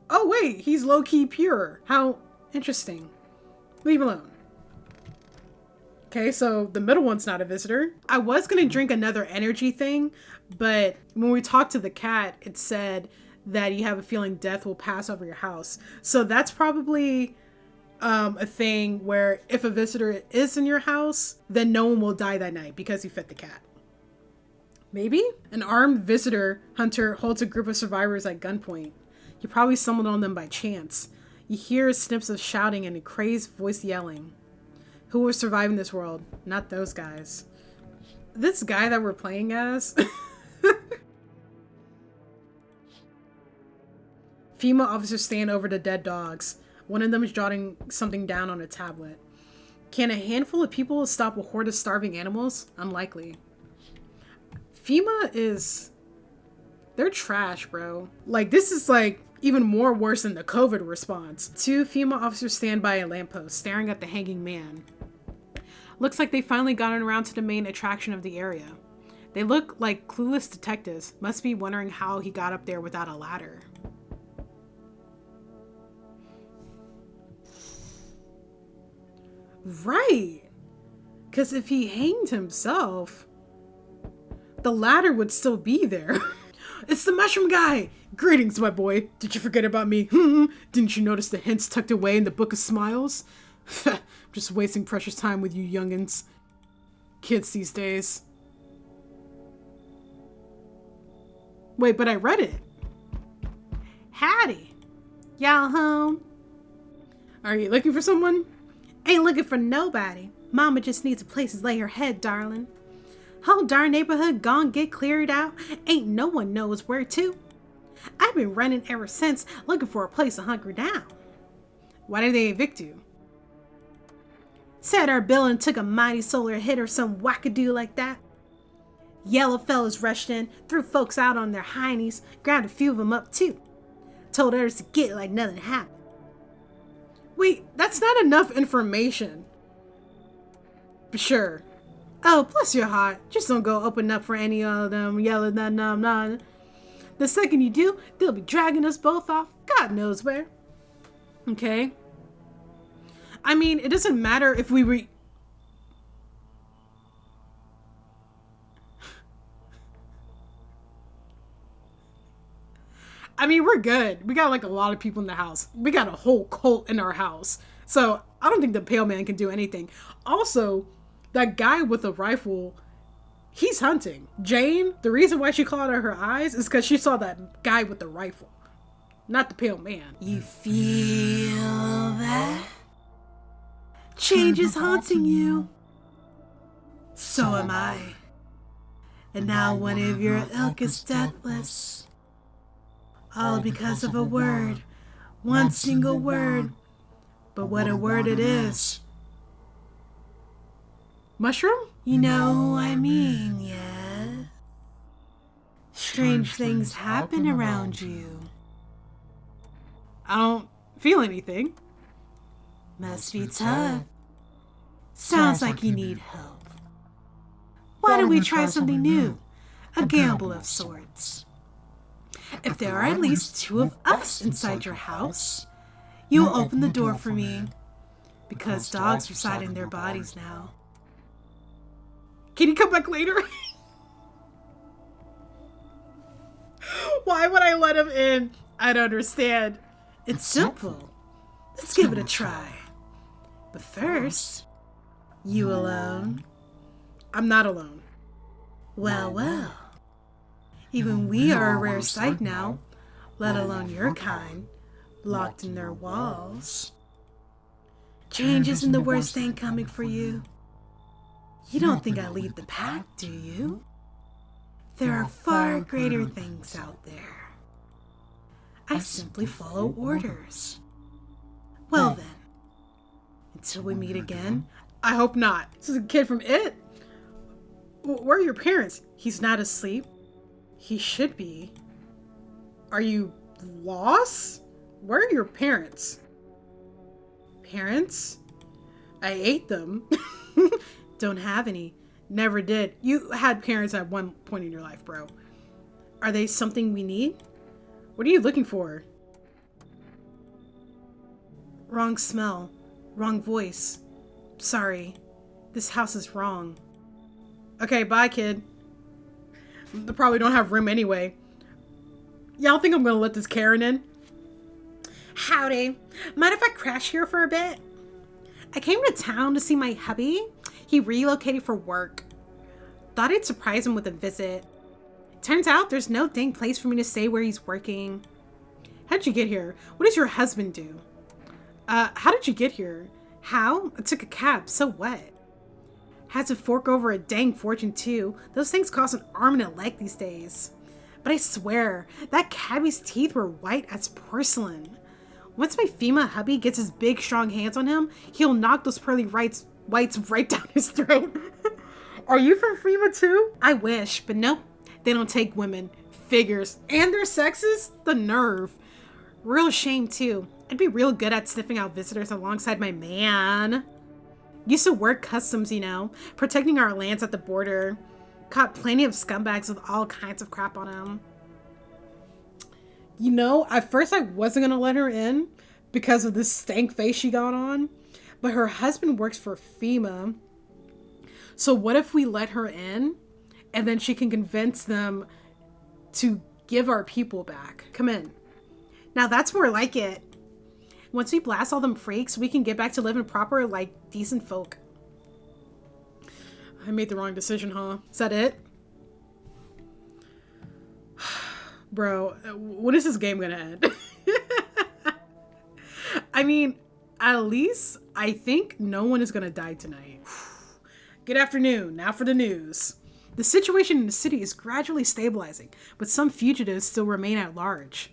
Oh wait, he's low-key pure. How interesting. Leave alone. Okay, so the middle one's not a visitor. I was gonna drink another energy thing, but when we talked to the cat, it said that you have a feeling death will pass over your house. So that's probably a thing where if a visitor is in your house, then no one will die that night because you fed the cat. Maybe? An armed visitor hunter holds a group of survivors at gunpoint. You probably stumbled on them by chance. You hear snips of shouting and a crazed voice yelling. Who will survive in this world? Not those guys. This guy that we're playing as. FEMA officers stand over the dead dogs. One of them is jotting something down on a tablet. Can a handful of people stop a horde of starving animals? Unlikely. FEMA is They're trash, bro. Like, this is like even more worse than the COVID response. 2 female officers stand by a lamppost, staring at the hanging man. Looks like they finally gotten around to the main attraction of the area. They look like clueless detectives, must be wondering how he got up there without a ladder. Right. Because if he hanged himself, the ladder would still be there. It's the mushroom guy! Greetings, my boy. Did you forget about me? Didn't you notice the hints tucked away in the Book of Smiles? Just wasting precious time with you youngins. Kids these days. Wait, but I read it. Howdy. Y'all home? Are you looking for someone? Ain't looking for nobody. Mama just needs a place to lay her head, darling. Whole darn neighborhood gone get cleared out. Ain't no one knows where to. I've been running ever since, looking for a place to hunker down. Why did they evict you? Said our building took a mighty solar hit or some wackadoo like that. Yellow fellas rushed in, threw folks out on their heinies, grabbed a few of them up too. Told others to get like nothing happened. Wait, that's not enough information. Sure. Oh, bless your heart. Just don't go open up for any of them yelling nah. The second you do, they'll be dragging us both off God knows where. Okay. I mean, it doesn't matter if we I mean, we're good. We got like a lot of people in the house. We got a whole cult in our house. So I don't think the pale man can do anything. Also, that guy with the rifle, he's hunting. Jane, the reason why she called out her eyes is because she saw that guy with the rifle. Not the pale man. You feel that? Change is haunting you. So am I. And now one of your ilk is deathless. All because of a word. One single word. But what a word it is. Mushroom? You know who I mean, yeah? Strange things happen around you. I don't feel anything. Must be tough. Sounds like you need help. Why don't we try something new? A gamble of sorts. If there are at least 2 of us inside your house, you'll open the door for me. Because dogs reside in their bodies now. Can he come back later? Why would I let him in? I don't understand. It's simple. Let's give it a try. But first, you alone? I'm not alone. Well. Even we are a rare sight now, let alone your kind, locked in their walls. Change isn't the worst thing coming for you. You don't think I lead the pack, do you? There are far greater things out there. I simply follow orders. Well then, until we meet again. I hope not. This is a kid from It. Where are your parents? He's not asleep. He should be. Are you lost? Where are your parents? Parents? I ate them. Don't have any. Never did. You had parents at one point in your life, bro. Are they something we need? What are you looking for? Wrong smell. Wrong voice. Sorry. This house is wrong. Okay, bye, kid. They probably don't have room anyway. Y'all think I'm gonna let this Karen in? Howdy. Mind if I crash here for a bit? I came to town to see my hubby. He relocated for work. Thought I'd surprise him with a visit. Turns out there's no dang place for me to stay where he's working. How'd you get here? What does your husband do? How did you get here? How? I took a cab, so what? Had to fork over a dang fortune too. Those things cost an arm and a leg these days. But I swear, that cabbie's teeth were white as porcelain. Once my FEMA hubby gets his big strong hands on him, he'll knock those pearly whites right down his throat. Are you from FEMA too? I wish, but nope. They don't take women. figures. And they're sexist? The nerve. Real shame, too. I'd be real good at sniffing out visitors alongside my man. Used to work customs, you know, protecting our lands at the border. Caught plenty of scumbags with all kinds of crap on them. You know, at first I wasn't gonna let her in because of this stank face she got on, but her husband works for FEMA. So what if we let her in and then she can convince them to give our people back? Come in. Now that's more like it. Once we blast all them freaks, we can get back to living proper, like, decent folk. I made the wrong decision, huh? Is that it? Bro, when is this game gonna end? I mean, at least I think no one is gonna die tonight. Good afternoon. Now for the news. The situation in the city is gradually stabilizing, but some fugitives still remain at large.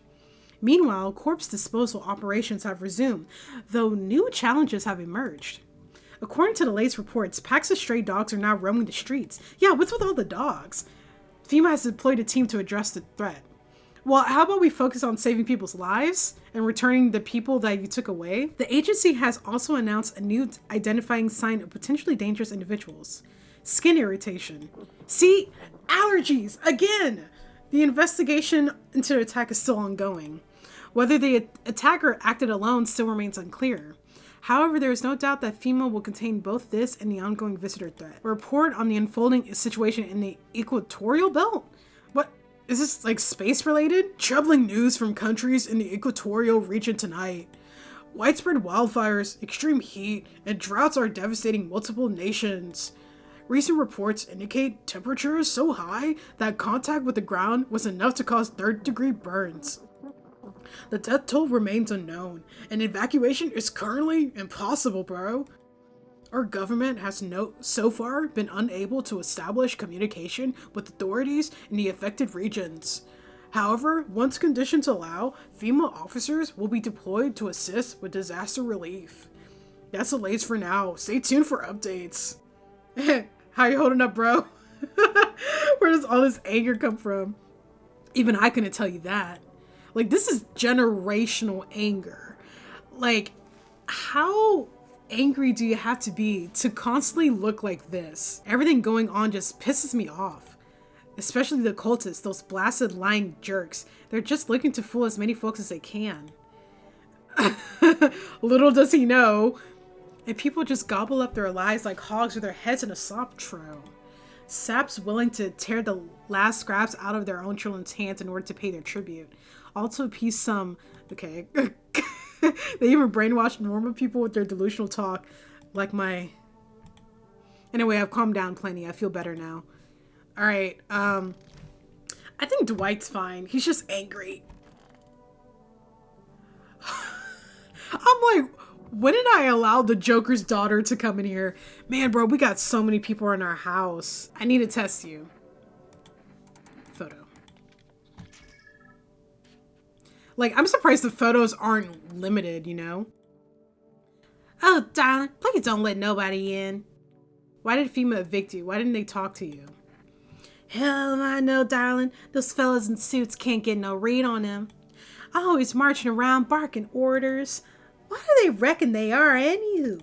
Meanwhile, corpse disposal operations have resumed, though new challenges have emerged. According to the latest reports, packs of stray dogs are now roaming the streets. Yeah, what's with all the dogs? FEMA has deployed a team to address the threat. Well, how about we focus on saving people's lives and returning the people that you took away? The agency has also announced a new identifying sign of potentially dangerous individuals. Skin irritation. See? Allergies! Again! The investigation into the attack is still ongoing. Whether the attacker acted alone still remains unclear. However, there is no doubt that FEMA will contain both this and the ongoing visitor threat. A report on the unfolding situation in the equatorial belt? What? Is this like space related? Troubling news from countries in the equatorial region tonight. Widespread wildfires, extreme heat, and droughts are devastating multiple nations. Recent reports indicate temperatures so high that contact with the ground was enough to cause third-degree burns. The death toll remains unknown, and evacuation is currently impossible, bro. Our government has so far been unable to establish communication with authorities in the affected regions. However, once conditions allow, FEMA officers will be deployed to assist with disaster relief. That's the latest for now. Stay tuned for updates. How you holding up, bro? Where does all this anger come from? Even I couldn't tell you that. Like, this is generational anger. Like, how angry do you have to be to constantly look like this? Everything going on just pisses me off. Especially the cultists, those blasted lying jerks. They're just looking to fool as many folks as they can. Little does he know. And people just gobble up their lives like hogs with their heads in a sop trough. Saps willing to tear the last scraps out of their own children's hands in order to pay their tribute. Also appease some, okay, they even brainwash normal people with their delusional talk, like my, anyway, I've calmed down plenty, I feel better now. Alright, I think Dwight's fine, he's just angry. I'm like, when did I allow the Joker's daughter to come in here? Man, bro, we got so many people in our house. I need to test you. Photo. Like, I'm surprised the photos aren't limited, you know? Oh, darling, please don't let nobody in. Why did FEMA evict you? Why didn't they talk to you? Hell, I know, darling. Those fellas in suits can't get no read on them. Always marching around barking orders. What do they reckon they are, anywho?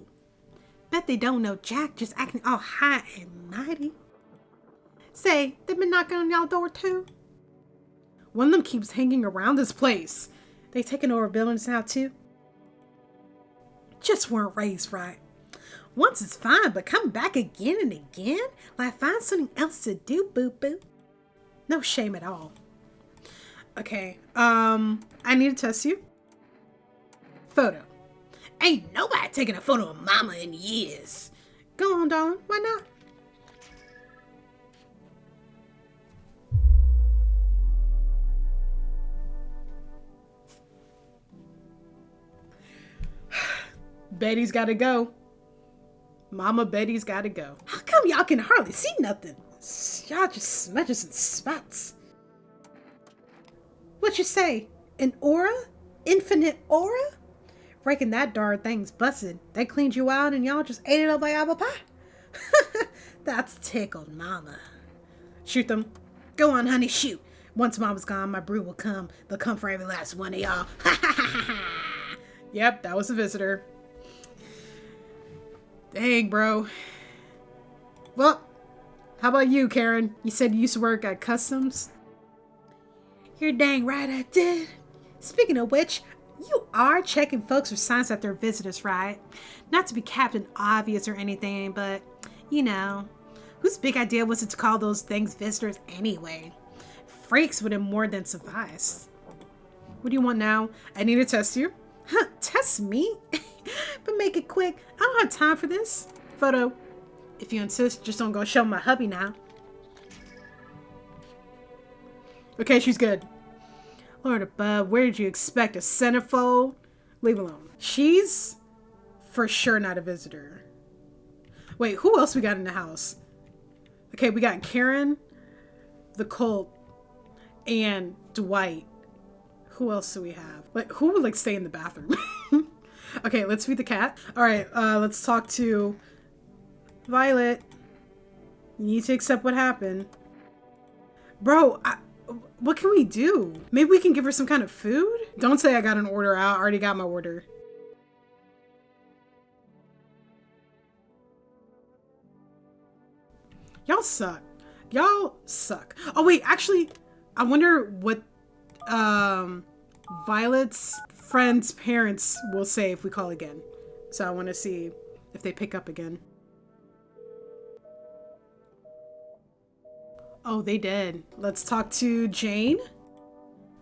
Bet they don't know Jack, just acting all high and mighty. Say, they been knocking on y'all door too? One of them keeps hanging around this place. They taking over buildings now too? Just weren't raised right. Once is fine, but come back again and again? Like find something else to do, boo-boo. No shame at all. Okay, I need to test you. Photo. Ain't nobody taking a photo of mama in years. Go on, darling. Why not? Betty's gotta go. Mama Betty's gotta go. How come y'all can hardly see nothing? Y'all just smudges and spots. What you say? An aura? Infinite aura? Reckon that darn thing's busted. They cleaned you out and y'all just ate it up like apple pie? That's tickled, mama. Shoot them. Go on, honey, shoot. Once Mama's gone, my brood will come. They'll come for every last one of y'all. Yep, that was a visitor. Dang, bro. Well, how about you, Karen? You said you used to work at Customs? You're dang right I did. Speaking of which, you are checking folks for signs that they're visitors, right? Not to be Captain Obvious or anything, but, you know, whose big idea was it to call those things visitors anyway? Freaks wouldn't more than suffice. What do you want now? I need to test you. Huh, test me? But make it quick. I don't have time for this. Photo. If you insist, just don't go show my hubby now. Okay, she's good. Lord above, where did you expect a centerfold? Leave alone. She's for sure not a visitor. Wait, who else we got in the house? Okay, we got Karen, the Colt, and Dwight. Who else do we have? Like, who would like stay in the bathroom? Okay, let's feed the cat. All right, let's talk to Violet. You need to accept what happened. Bro, what can we do? Maybe we can give her some kind of food? Don't say I got an order out. I already got my order. Y'all suck. Y'all suck. Oh wait, actually, I wonder what Violet's friend's parents will say if we call again. So I want to see if they pick up again. Oh, they did. Let's talk to Jane.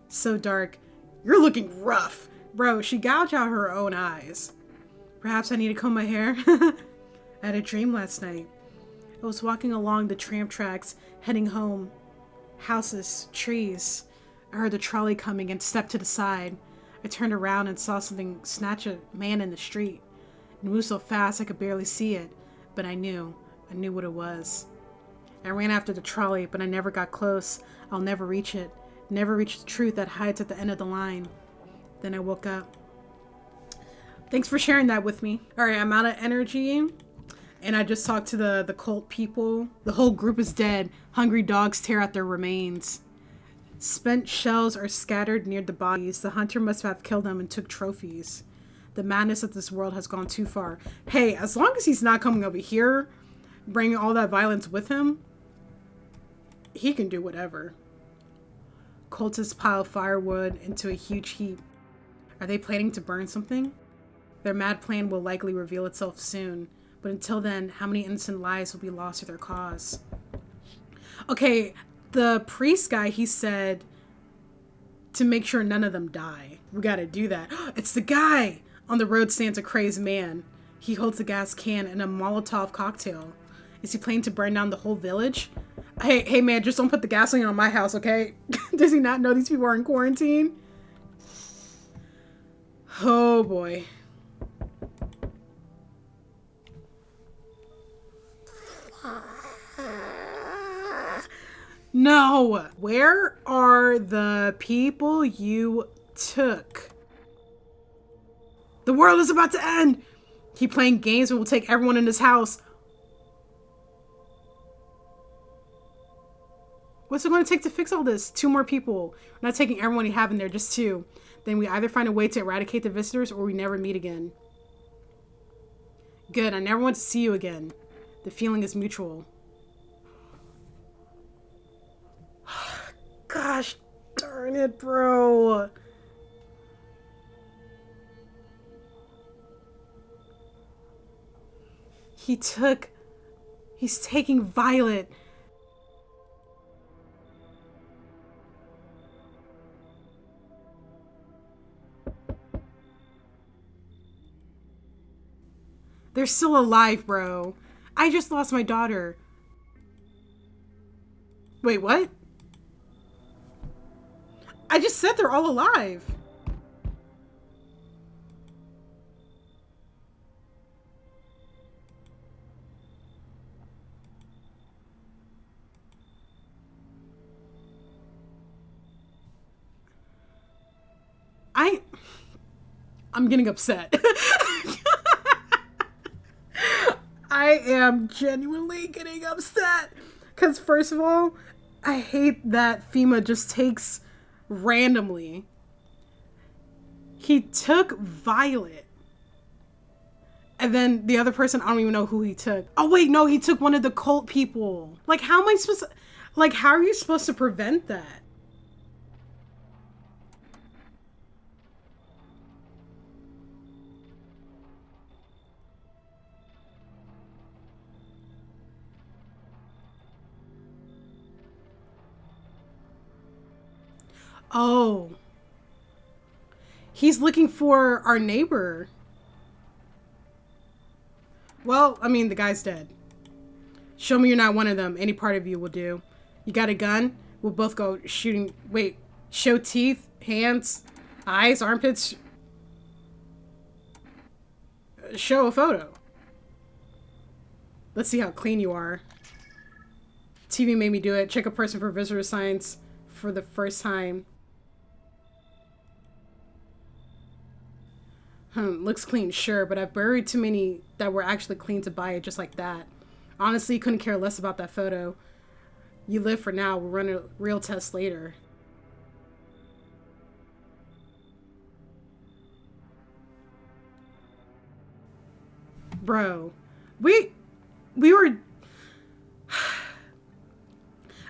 So dark. You're looking rough. Bro, she gouged out her own eyes. Perhaps I need to comb my hair? I had a dream last night. I was walking along the tram tracks, heading home. Houses, trees. I heard the trolley coming and stepped to the side. I turned around and saw something snatch a man in the street. It moved so fast I could barely see it, but I knew what it was. I ran after the trolley, but I never got close. I'll never reach it. Never reach the truth that hides at the end of the line. Then I woke up. Thanks for sharing that with me. All right, I'm out of energy. And I just talked to the cult people. The whole group is dead. Hungry dogs tear at their remains. Spent shells are scattered near the bodies. The hunter must have killed them and took trophies. The madness of this world has gone too far. Hey, as long as he's not coming over here, bringing all that violence with him, he can do whatever. Cultists pile firewood into a huge heap. Are they planning to burn something? Their mad plan will likely reveal itself soon. But until then, how many innocent lives will be lost to their cause? Okay, the priest guy, he said to make sure none of them die. We gotta do that. It's the guy! On the road stands a crazed man. He holds a gas can and a Molotov cocktail. Is he planning to burn down the whole village? Hey man, just don't put the gasoline on my house, okay? Does he not know these people are in quarantine? Oh boy. No! Where are the people you took? The world is about to end! Keep playing games and we'll take everyone in this house. What's it going to take to fix all this? 2 more people. We're not taking everyone you have in there, just 2. Then we either find a way to eradicate the visitors or we never meet again. Good, I never want to see you again. The feeling is mutual. Gosh darn it, bro. He's taking Violet. They're still alive, bro. I just lost my daughter. Wait, what? I just said they're all alive. I'm getting upset. I am genuinely getting upset. Because first of all, I hate that FEMA just takes randomly. He took Violet. And then the other person, I don't even know who he took. Oh wait, no, he took one of the cult people. Like, how am I supposed to, like, how are you supposed to prevent that? Oh. He's looking for our neighbor. Well, I mean, the guy's dead. Show me you're not one of them. Any part of you will do. You got a gun? We'll both go shooting. Wait. Show teeth, hands, eyes, armpits. Show a photo. Let's see how clean you are. TV made me do it. Check a person for visitor signs for the first time. Looks clean, sure, but I've buried too many that were actually clean to buy it just like that. Honestly, couldn't care less about that photo. You live for now, we'll run a real test later. Bro, we were...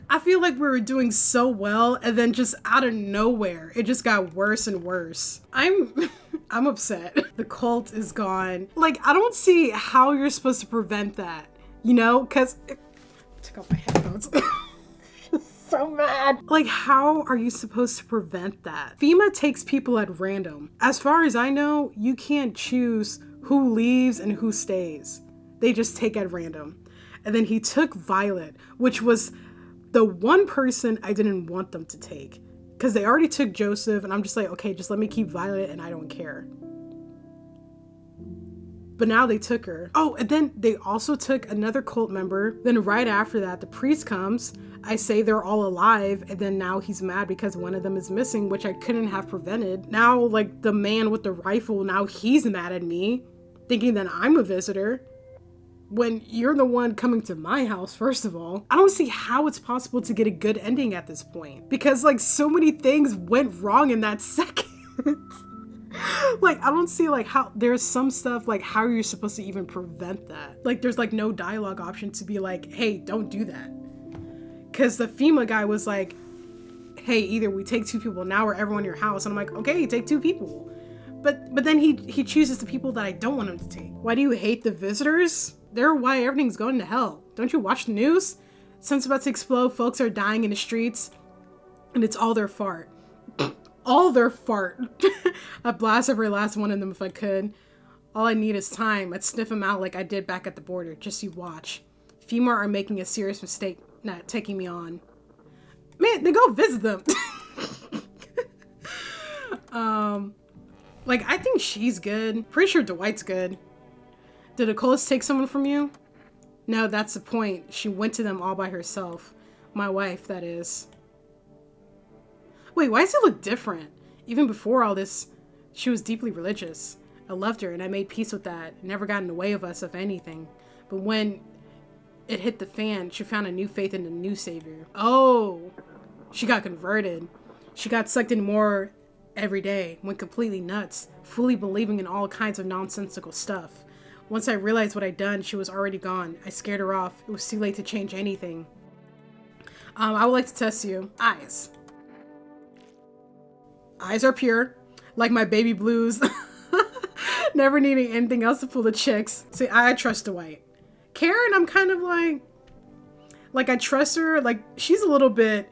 I feel like we were doing so well, and then just out of nowhere, it just got worse and worse. I'm upset. The cult is gone. Like, I don't see how you're supposed to prevent that, you know? Because... Took off my headphones. So mad. Like, how are you supposed to prevent that? FEMA takes people at random. As far as I know, you can't choose who leaves and who stays. They just take at random. And then he took Violet, which was the one person I didn't want them to take. Because they already took Joseph, and I'm just like, okay, just let me keep Violet, and I don't care. But now they took her. Oh, and then they also took another cult member. Then right after that, the priest comes. I say they're all alive, and then now he's mad because one of them is missing, which I couldn't have prevented. Now, like, the man with the rifle, now he's mad at me, thinking that I'm a visitor. When you're the one coming to my house, first of all. I don't see how it's possible to get a good ending at this point. Because, like, so many things went wrong in that second. Like, I don't see, like, how... There's some stuff, like, how are you supposed to even prevent that? Like, there's, like, no dialogue option to be like, hey, don't do that. Because the FEMA guy was like, hey, either we take 2 people now or everyone in your house. And I'm like, okay, take 2 people. But then he chooses the people that I don't want him to take. Why do you hate the visitors? They're why everything's going to hell. Don't you watch the news? Sun's about to explode, folks are dying in the streets, and it's all their fart. All their fart. I'd blast every last one of them if I could. All I need is time. I'd sniff them out like I did back at the border. Just you watch. FEMA are making a serious mistake not taking me on. Man, then go visit them. Like, I think she's good. Pretty sure Dwight's good. Did Acolis take someone from you? No, that's the point. She went to them all by herself. My wife, that is. Wait, why does it look different? Even before all this, she was deeply religious. I loved her and I made peace with that. It never got in the way of us, if anything. But when it hit the fan, she found a new faith in a new savior. Oh, she got converted. She got sucked in more every day, went completely nuts, fully believing in all kinds of nonsensical stuff. Once I realized what I'd done, she was already gone. I scared her off. It was too late to change anything. I would like to test you. Eyes. Eyes are pure, like my baby blues. Never needing anything else to fool the chicks. See, I trust Dwight. Karen, I'm kind of like I trust her. Like, she's a little bit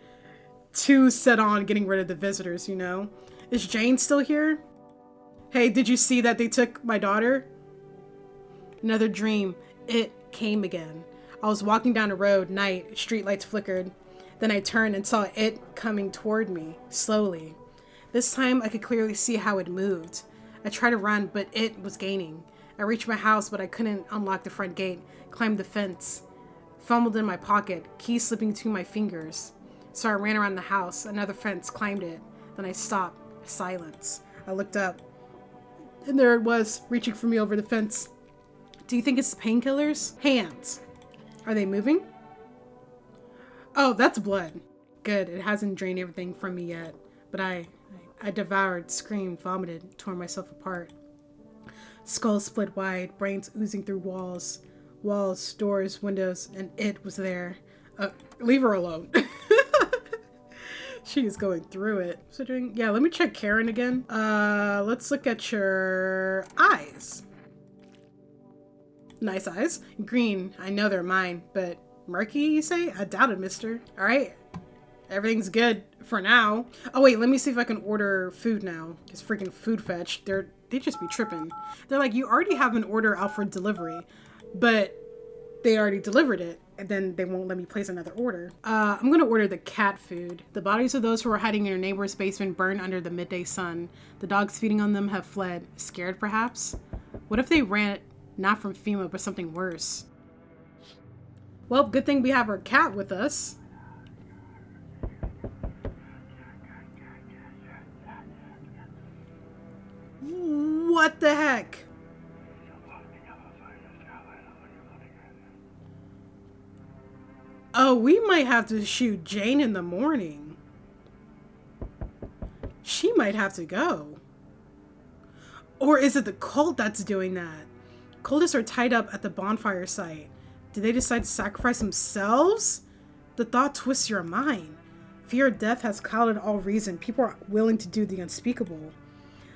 too set on getting rid of the visitors, you know? Is Jane still here? Hey, did you see that they took my daughter? Another dream. It came again. I was walking down a road, night, streetlights flickered. Then I turned and saw it coming toward me, slowly. This time I could clearly see how it moved. I tried to run, but it was gaining. I reached my house, but I couldn't unlock the front gate, climbed the fence, fumbled in my pocket, keys slipping between my fingers. So I ran around the house, another fence, climbed it. Then I stopped. Silence. I looked up, and there it was, reaching for me over the fence. Do you think it's the painkillers? Hands. Are they moving? Oh, that's blood. Good, it hasn't drained everything from me yet. But I devoured, screamed, vomited, tore myself apart. Skull split wide, brains oozing through walls. Walls, doors, windows, and it was there. Leave her alone. She is going through it. Yeah, let me check Karen again. Let's look at your eyes. Nice eyes. Green, I know they're mine, but murky, you say? I doubt it, mister. All right. Everything's good for now. Oh, wait, let me see if I can order food now. It's freaking food fetch. They just be tripping. They're like, you already have an order out for delivery, but they already delivered it, and then they won't let me place another order. I'm gonna order the cat food. The bodies of those who were hiding in your neighbor's basement burned under the midday sun. The dogs feeding on them have fled. Scared, perhaps? What if they ran not from FEMA, but something worse? Well, good thing we have our cat with us. What the heck? Oh, we might have to shoot Jane in the morning. She might have to go. Or is it the cult that's doing that? Cultists are tied up at the bonfire site. Did they decide to sacrifice themselves? The thought twists your mind. Fear of death has clouded all reason. People are willing to do the unspeakable.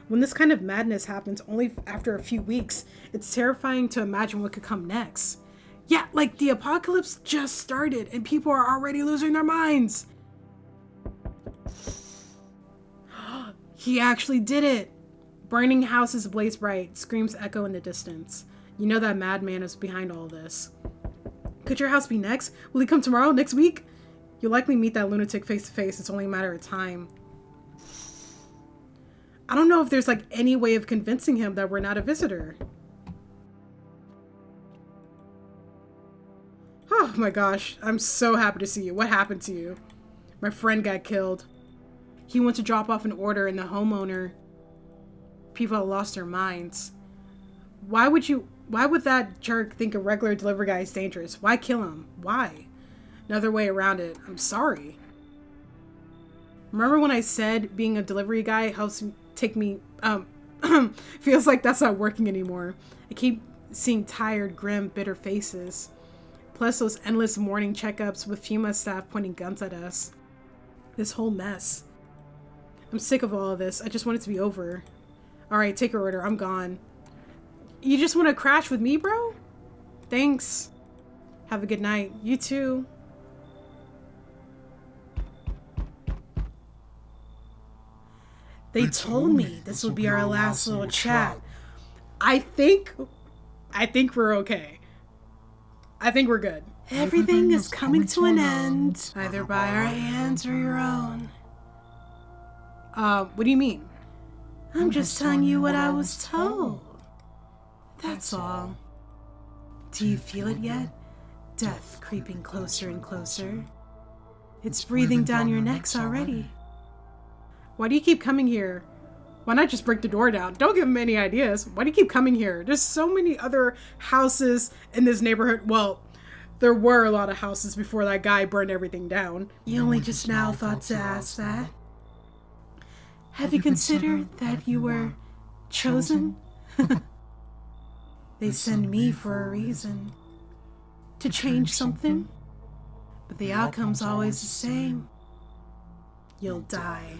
When this kind of madness happens only after a few weeks, it's terrifying to imagine what could come next. Yeah, like the apocalypse just started and people are already losing their minds. He actually did it. Burning houses blaze bright, screams echo in the distance. You know that madman is behind all this. Could your house be next? Will he come tomorrow, next week? You'll likely meet that lunatic face to face. It's only a matter of time. I don't know if there's like any way of convincing him that we're not a visitor. Oh my gosh, I'm so happy to see you. What happened to you? My friend got killed. He went to drop off an order and the homeowner. People have lost their minds. Why would that jerk think a regular delivery guy is dangerous? Why kill him? Why? Another way around it. I'm sorry. Remember when I said being a delivery guy helps take me, feels like that's not working anymore. I keep seeing tired, grim, bitter faces. Plus those endless morning checkups with FEMA staff pointing guns at us. This whole mess. I'm sick of all of this. I just want it to be over. Alright, take your order. I'm gone. You just want to crash with me, bro? Thanks. Have a good night. You too. They told me this would be our last little chat. I think we're okay. I think we're good. Everything is coming to an end, either by our hands or your own. What do you mean? I'm just telling you what I was told. That's all. Do you feel it yet? Death creeping closer and closer. It's breathing down your necks already. Why do you keep coming here? Why not just break the door down? Don't give him any ideas. Why do you keep coming here? There's so many other houses in this neighborhood. Well, there were a lot of houses before that guy burned everything down. You only just now thought to ask that? Have you considered that you were chosen? They send me for a reason. To change something? But the outcome's always the same. You'll die.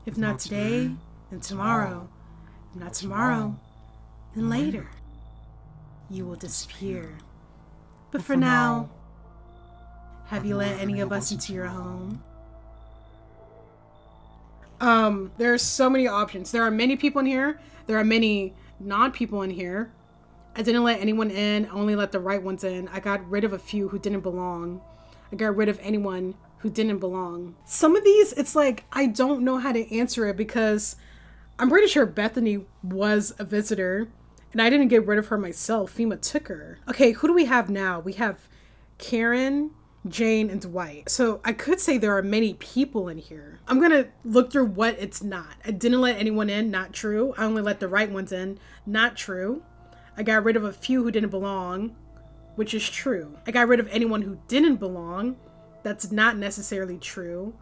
If not today, then tomorrow. If not tomorrow, then later. You will disappear. But for now, have you let any of us into your home? There's so many options. There are many people in here. There are many non-people in here. I didn't let anyone in. I only let the right ones in. I got rid of a few who didn't belong. I got rid of anyone who didn't belong. Some of these, it's like, I don't know how to answer it because I'm pretty sure Bethany was a visitor and I didn't get rid of her myself. FEMA took her. Okay, who do we have now? We have Karen, Jane, and Dwight. So I could say there are many people in here. I'm gonna look through what it's not. I didn't let anyone in, not true. I only let the right ones in, not true. I got rid of a few who didn't belong, which is true. I got rid of anyone who didn't belong, That's not necessarily true.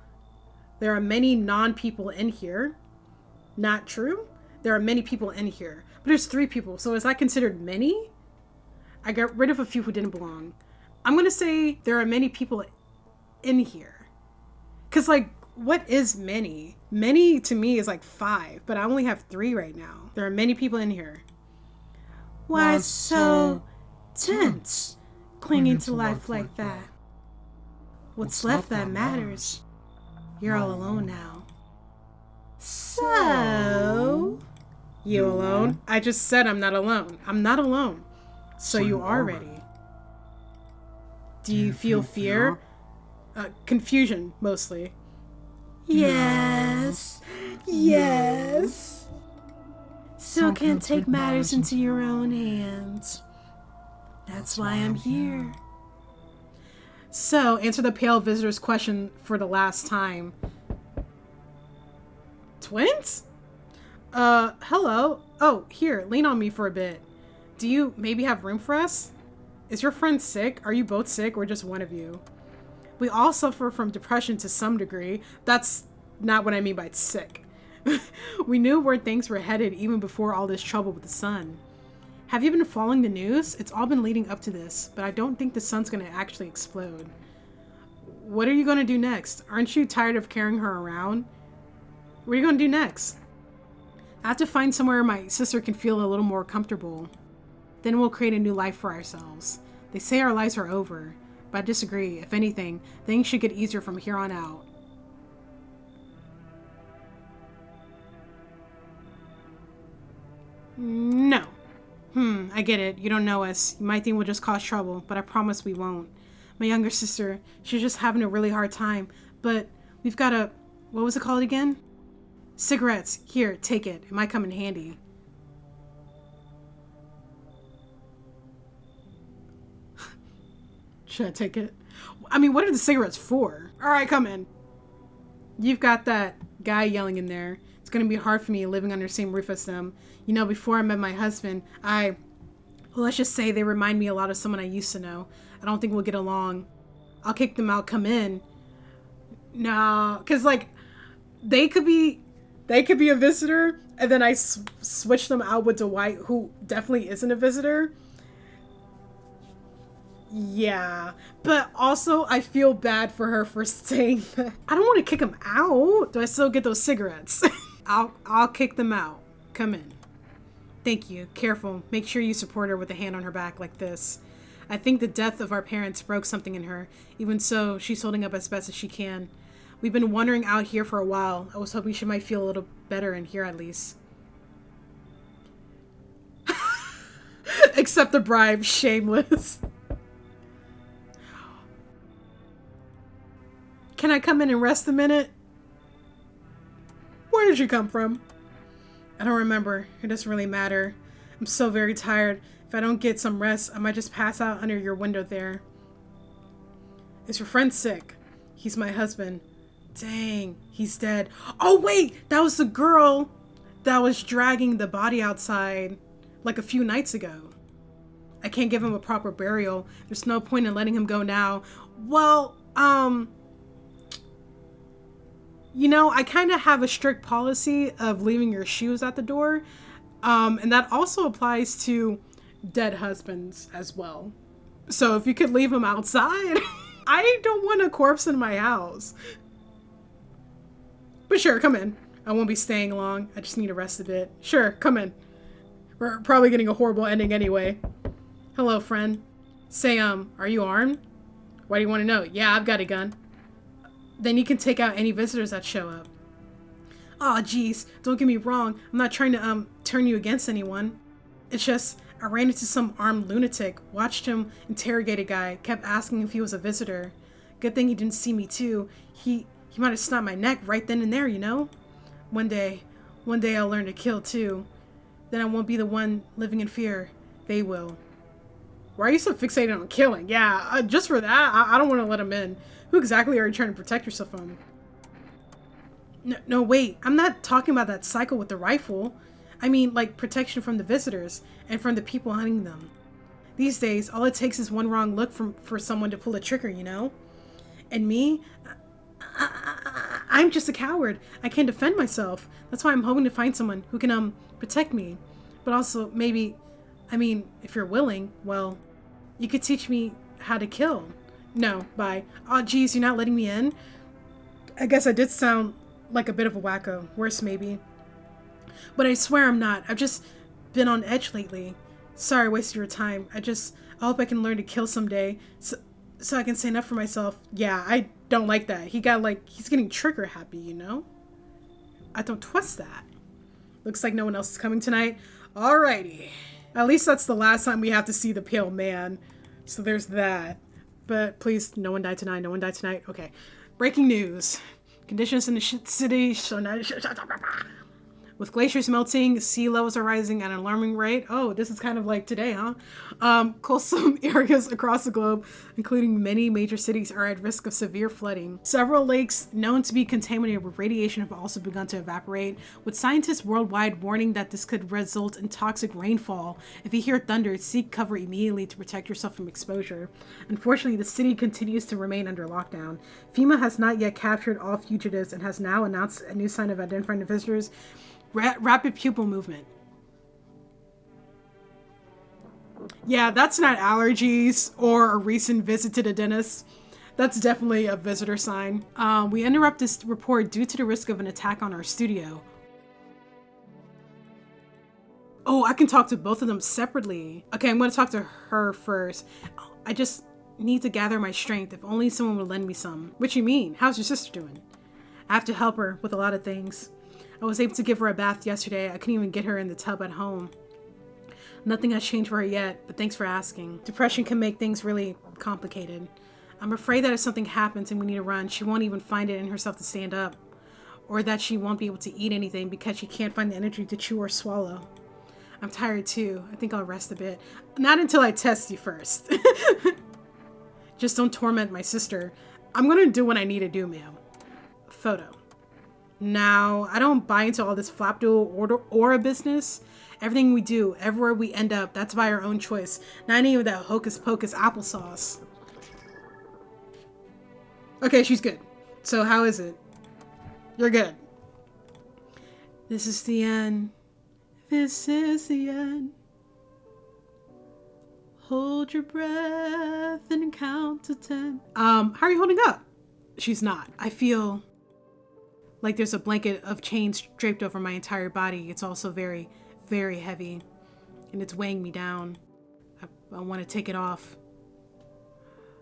There are many non-people in here. Not true. There are many people in here. But there's 3 people. So is that considered many? I got rid of a few who didn't belong. I'm going to say there are many people in here. Because, like, what is many? Many to me is like 5, but I only have 3 right now. There are many people in here. Why so tense, clinging to life like that? What's left that matters? You're all alone now. So... You alone? I just said I'm not alone. I'm not alone. So you are ready. Do you feel fear? Confusion, mostly. Yes. Yes. So can't take matters into your own hands. That's why I'm here. So, answer the pale visitor's question for the last time. Twins? Hello? Oh, here, lean on me for a bit. Do you maybe have room for us? Is your friend sick? Are you both sick or just one of you? We all suffer from depression to some degree. That's not what I mean by sick. We knew where things were headed even before all this trouble with the sun. Have you been following the news? It's all been leading up to this, but I don't think the sun's going to actually explode. What are you going to do next? Aren't you tired of carrying her around? What are you going to do next? I have to find somewhere my sister can feel a little more comfortable. Then we'll create a new life for ourselves. They say our lives are over, but I disagree. If anything, things should get easier from here on out. No. I get it. You don't know us. You might think we'll just cause trouble, but I promise we won't. My younger sister, she's just having a really hard time, but we've got a... What was it called again? Cigarettes. Here, take it. It might come in handy. Should I take it? I mean, what are the cigarettes for? Alright, come in. You've got that guy yelling in there. It's gonna be hard for me living under the same roof as them. You know, before I met my husband, well, let's just say they remind me a lot of someone I used to know. I don't think we'll get along. I'll kick them out, come in. No, because, like, they could be a visitor, and then I switch them out with Dwight, who definitely isn't a visitor. Yeah, but also I feel bad for her for saying that. I don't want to kick him out. Do I still get those cigarettes? I'll kick them out. Come in. Thank you. Careful. Make sure you support her with a hand on her back like this. I think the death of our parents broke something in her. Even so, she's holding up as best as she can. We've been wandering out here for a while. I was hoping she might feel a little better in here at least. Accept the bribe. Shameless. Can I come in and rest a minute? Where did you come from? I don't remember. It doesn't really matter. I'm so very tired. If I don't get some rest, I might just pass out under your window there. Is your friend sick? He's my husband. Dang, he's dead. Oh wait, that was the girl that was dragging the body outside like a few nights ago. I can't give him a proper burial. There's no point in letting him go now. Well, you know, I kind of have a strict policy of leaving your shoes at the door. And that also applies to dead husbands as well. So if you could leave them outside, I don't want a corpse in my house. But sure, come in. I won't be staying long. I just need to rest a bit. Sure, come in. We're probably getting a horrible ending anyway. Hello, friend. Say, are you armed? Why do you want to know? Yeah, I've got a gun. Then you can take out any visitors that show up. Aw, geez, don't get me wrong. I'm not trying to, turn you against anyone. It's just, I ran into some armed lunatic, watched him interrogate a guy, kept asking if he was a visitor. Good thing he didn't see me too. He might have snapped my neck right then and there, you know? One day I'll learn to kill too. Then I won't be the one living in fear. They will. Why are you so fixated on killing? Yeah, just for that, I don't want to let him in. Who exactly are you trying to protect yourself from? No, wait. I'm not talking about that psycho with the rifle. I mean, like, protection from the visitors and from the people hunting them. These days, all it takes is one wrong look for someone to pull a trigger, you know? And me? I'm just a coward. I can't defend myself. That's why I'm hoping to find someone who can, protect me. But also, maybe, if you're willing, well, you could teach me how to kill. No, bye. Oh, geez, you're not letting me in? I guess I did sound like a bit of a wacko. Worse, maybe. But I swear I'm not. I've just been on edge lately. Sorry I wasted your time. I hope I can learn to kill someday. So I can stand up for myself. Yeah, I don't like that. He's getting trigger happy, you know? I don't trust that. Looks like no one else is coming tonight. Alrighty. At least that's the last time we have to see the pale man. So there's that. But please, no one died tonight. No one died tonight. Okay. Breaking news. Conditions in the city. With glaciers melting, sea levels are rising at an alarming rate. Oh, this is kind of like today, huh? Coastal areas across the globe, including many major cities, are at risk of severe flooding. Several lakes known to be contaminated with radiation have also begun to evaporate, with scientists worldwide warning that this could result in toxic rainfall. If you hear thunder, seek cover immediately to protect yourself from exposure. Unfortunately, the city continues to remain under lockdown. FEMA has not yet captured all fugitives and has now announced a new sign of identifying the visitors. Rapid pupil movement. Yeah, that's not allergies or a recent visit to the dentist. That's definitely a visitor sign. We interrupt this report due to the risk of an attack on our studio. Oh, I can talk to both of them separately. Okay, I'm going to talk to her first. I just need to gather my strength. If only someone would lend me some. What you mean? How's your sister doing? I have to help her with a lot of things. I was able to give her a bath yesterday. I couldn't even get her in the tub at home. Nothing has changed for her yet, but thanks for asking. Depression can make things really complicated. I'm afraid that if something happens and we need to run, she won't even find it in herself to stand up. Or that she won't be able to eat anything because she can't find the energy to chew or swallow. I'm tired too. I think I'll rest a bit. Not until I test you first. Just don't torment my sister. I'm gonna do what I need to do, ma'am. Photo. Now, I don't buy into all this flapdoodle aura business. Everything we do, everywhere we end up, that's by our own choice. Not any of that hocus pocus applesauce. Okay, she's good. So how is it? You're good. This is the end. This is the end. Hold your breath and count to 10. How are you holding up? She's not. I feel like there's a blanket of chains draped over my entire body. It's also very, very heavy. And it's weighing me down. I want to take it off.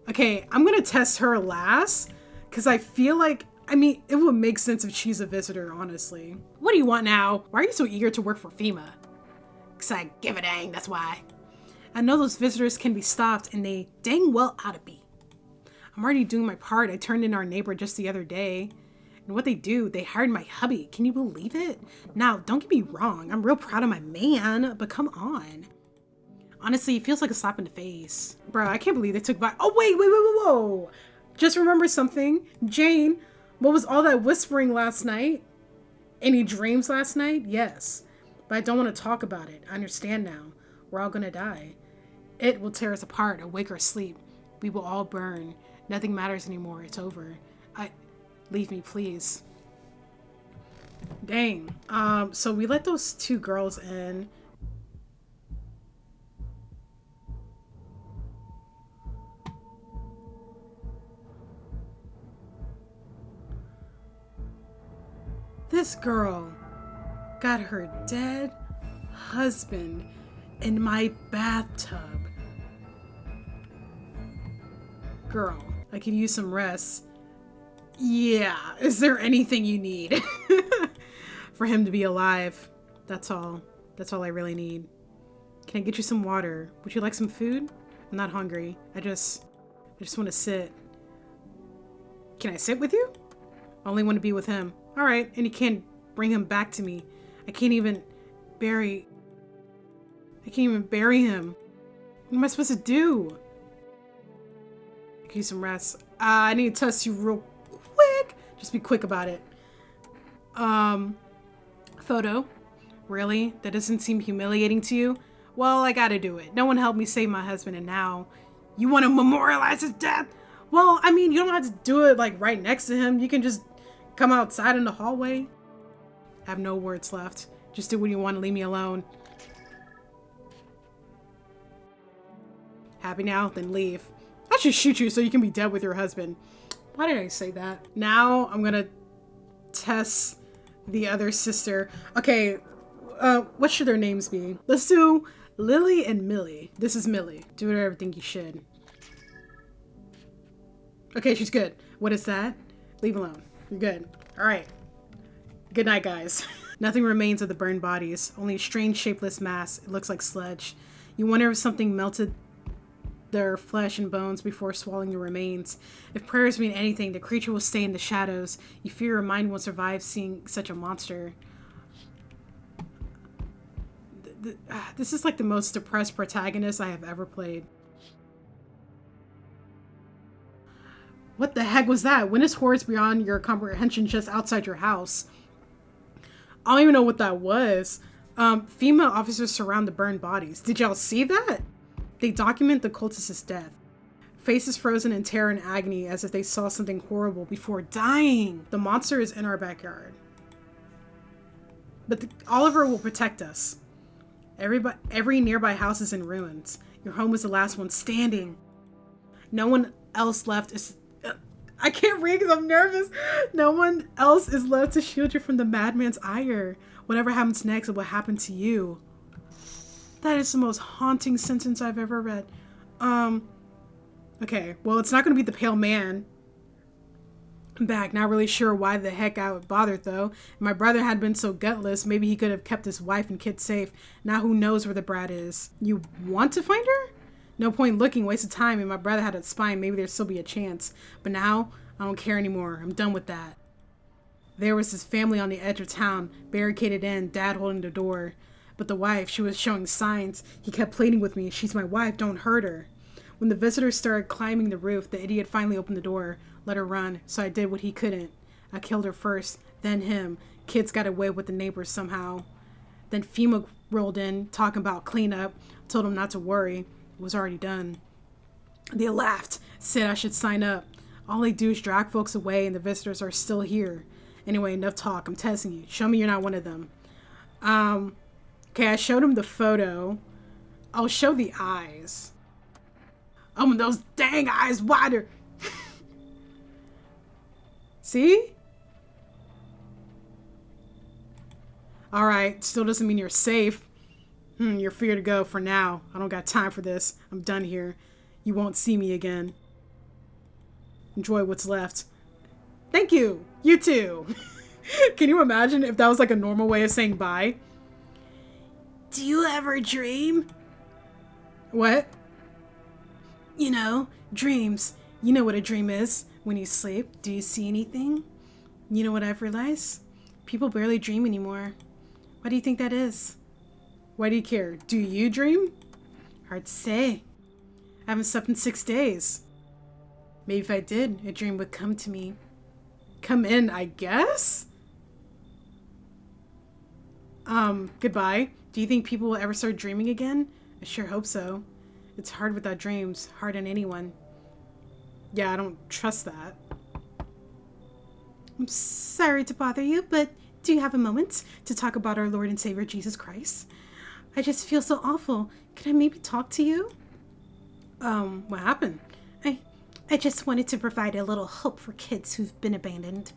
Okay, I'm going to test her last. Because I feel like, it would make sense if she's a visitor, honestly. What do you want now? Why are you so eager to work for FEMA? Because I give a dang, that's why. I know those visitors can be stopped, and they dang well ought to be. I'm already doing my part. I turned in our neighbor just the other day. And what they do, they hired my hubby. Can you believe it? Now, don't get me wrong. I'm real proud of my man, but come on. Honestly, it feels like a slap in the face. Bro, I can't believe they took by. Oh, wait, whoa. Just remember something. Jane, what was all that whispering last night? Any dreams last night? Yes. But I don't want to talk about it. I understand now. We're all gonna die. It will tear us apart, awake or asleep. We will all burn. Nothing matters anymore. It's over. Leave me, please. Dang. So we let those two girls in. This girl got her dead husband in my bathtub. Girl, I could use some rest. Yeah, is there anything you need? For him to be alive? That's all. That's all I really need. Can I get you some water? Would you like some food? I'm not hungry. I just want to sit. Can I sit with you? I only want to be with him. All right, and you can't bring him back to me. I can't even bury him. What am I supposed to do? Give you some rest. I need to test you real quick. Just be quick about it. Photo. Really? That doesn't seem humiliating to you? Well, I gotta do it. No one helped me save my husband, and now you want to memorialize his death? Well, I mean, you don't have to do it like right next to him. You can just come outside in the hallway. I have no words left. Just do what you want to leave me alone. Happy now? Then leave. I should shoot you so you can be dead with your husband. Why did I say that? Now I'm gonna test the other sister. Okay, what should their names be? Let's do Lily and Millie. This is Millie. Do whatever you think you should. Okay, she's good. What is that? Leave alone. You're good. All right. Good night, guys. Nothing remains of the burned bodies. Only a strange shapeless mass. It looks like sludge. You wonder if something melted their flesh and bones before swallowing the remains. If prayers mean anything, the creature will stay in the shadows. You fear your mind won't survive seeing such a monster. This is like the most depressed protagonist I have ever played. What the heck was that? When is horrors beyond your comprehension just outside your house? I don't even know what that was. Female officers surround the burned bodies. Did y'all see that? They document the cultist's death. Faces frozen in terror and agony as if they saw something horrible before dying. The monster is in our backyard. But Oliver will protect us. Every nearby house is in ruins. Your home is the last one standing. No one else left is... I can't read because I'm nervous. No one else is left to shield you from the madman's ire. Whatever happens next will happen to you. That is the most haunting sentence I've ever read. Okay, well, it's not going to be the pale man. I'm back. Not really sure why the heck I would bother, though. If my brother had been so gutless, maybe he could have kept his wife and kids safe. Now who knows where the brat is. You want to find her? No point looking, waste of time. If my brother had a spine, maybe there'd still be a chance. But now, I don't care anymore. I'm done with that. There was his family on the edge of town, barricaded in, dad holding the door. But the wife, she was showing signs. He kept pleading with me. She's my wife, don't hurt her. When the visitors started climbing the roof, the idiot finally opened the door, let her run, so I did what he couldn't. I killed her first, then him. Kids got away with the neighbors somehow. Then FEMA rolled in, talking about cleanup, told him not to worry. It was already done. They laughed, said I should sign up. All they do is drag folks away and the visitors are still here. Anyway, enough talk. I'm testing you. Show me you're not one of them. Okay, I showed him the photo. I'll show the eyes. Oh, those dang eyes wider. See? Alright, still doesn't mean you're safe. You're free to go for now. I don't got time for this. I'm done here. You won't see me again. Enjoy what's left. Thank you. You too. Can you imagine if that was like a normal way of saying bye? Do you ever dream? What? You know, dreams. You know what a dream is when you sleep. Do you see anything? You know what I've realized? People barely dream anymore. Why do you think that is? Why do you care? Do you dream? Hard to say. I haven't slept in 6 days. Maybe if I did, a dream would come to me. Come in, I guess? Goodbye. Do you think people will ever start dreaming again? I sure hope so. It's hard without dreams. Hard on anyone. Yeah, I don't trust that. I'm sorry to bother you, but do you have a moment to talk about our Lord and Savior Jesus Christ? I just feel so awful. Can I maybe talk to you? What happened? I just wanted to provide a little hope for kids who've been abandoned.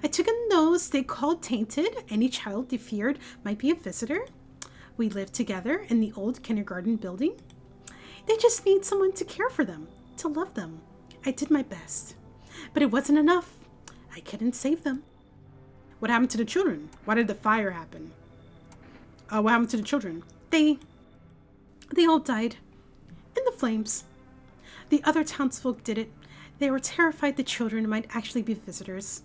I took a nose they called tainted. Any child they feared might be a visitor. We lived together in the old kindergarten building. They just need someone to care for them, to love them. I did my best, but it wasn't enough. I couldn't save them. What happened to the children? Why did the fire happen? What happened to the children? They all died in the flames. The other townsfolk did it. They were terrified the children might actually be visitors.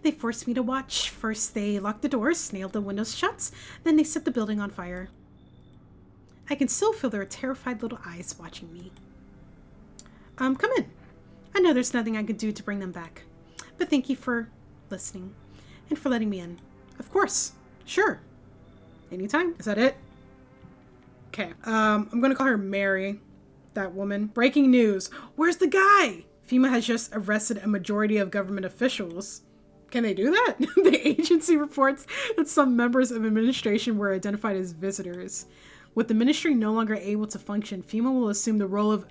They forced me to watch. First, they locked the doors, nailed the windows shut, then they set the building on fire. I can still feel their terrified little eyes watching me. Come in. I know there's nothing I can do to bring them back, but thank you for listening and for letting me in. Of course. Sure. Anytime. Is that it? Okay. I'm gonna call her Mary. That woman. Breaking news. Where's the guy? FEMA has just arrested a majority of government officials. Can they do that? The agency reports that some members of administration were identified as visitors. With the ministry no longer able to function, FEMA will assume the role of...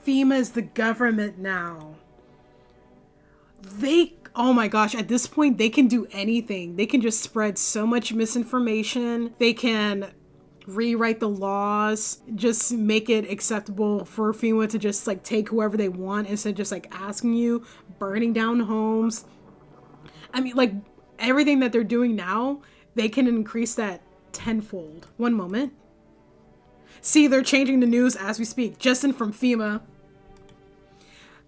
FEMA is the government now. Oh my gosh, at this point, they can do anything. They can just spread so much misinformation. They can rewrite the laws, just make it acceptable for FEMA to just like take whoever they want instead of just like asking you, burning down homes. I mean, like everything that they're doing now, they can increase that tenfold. One moment. See, they're changing the news as we speak. Justin from FEMA.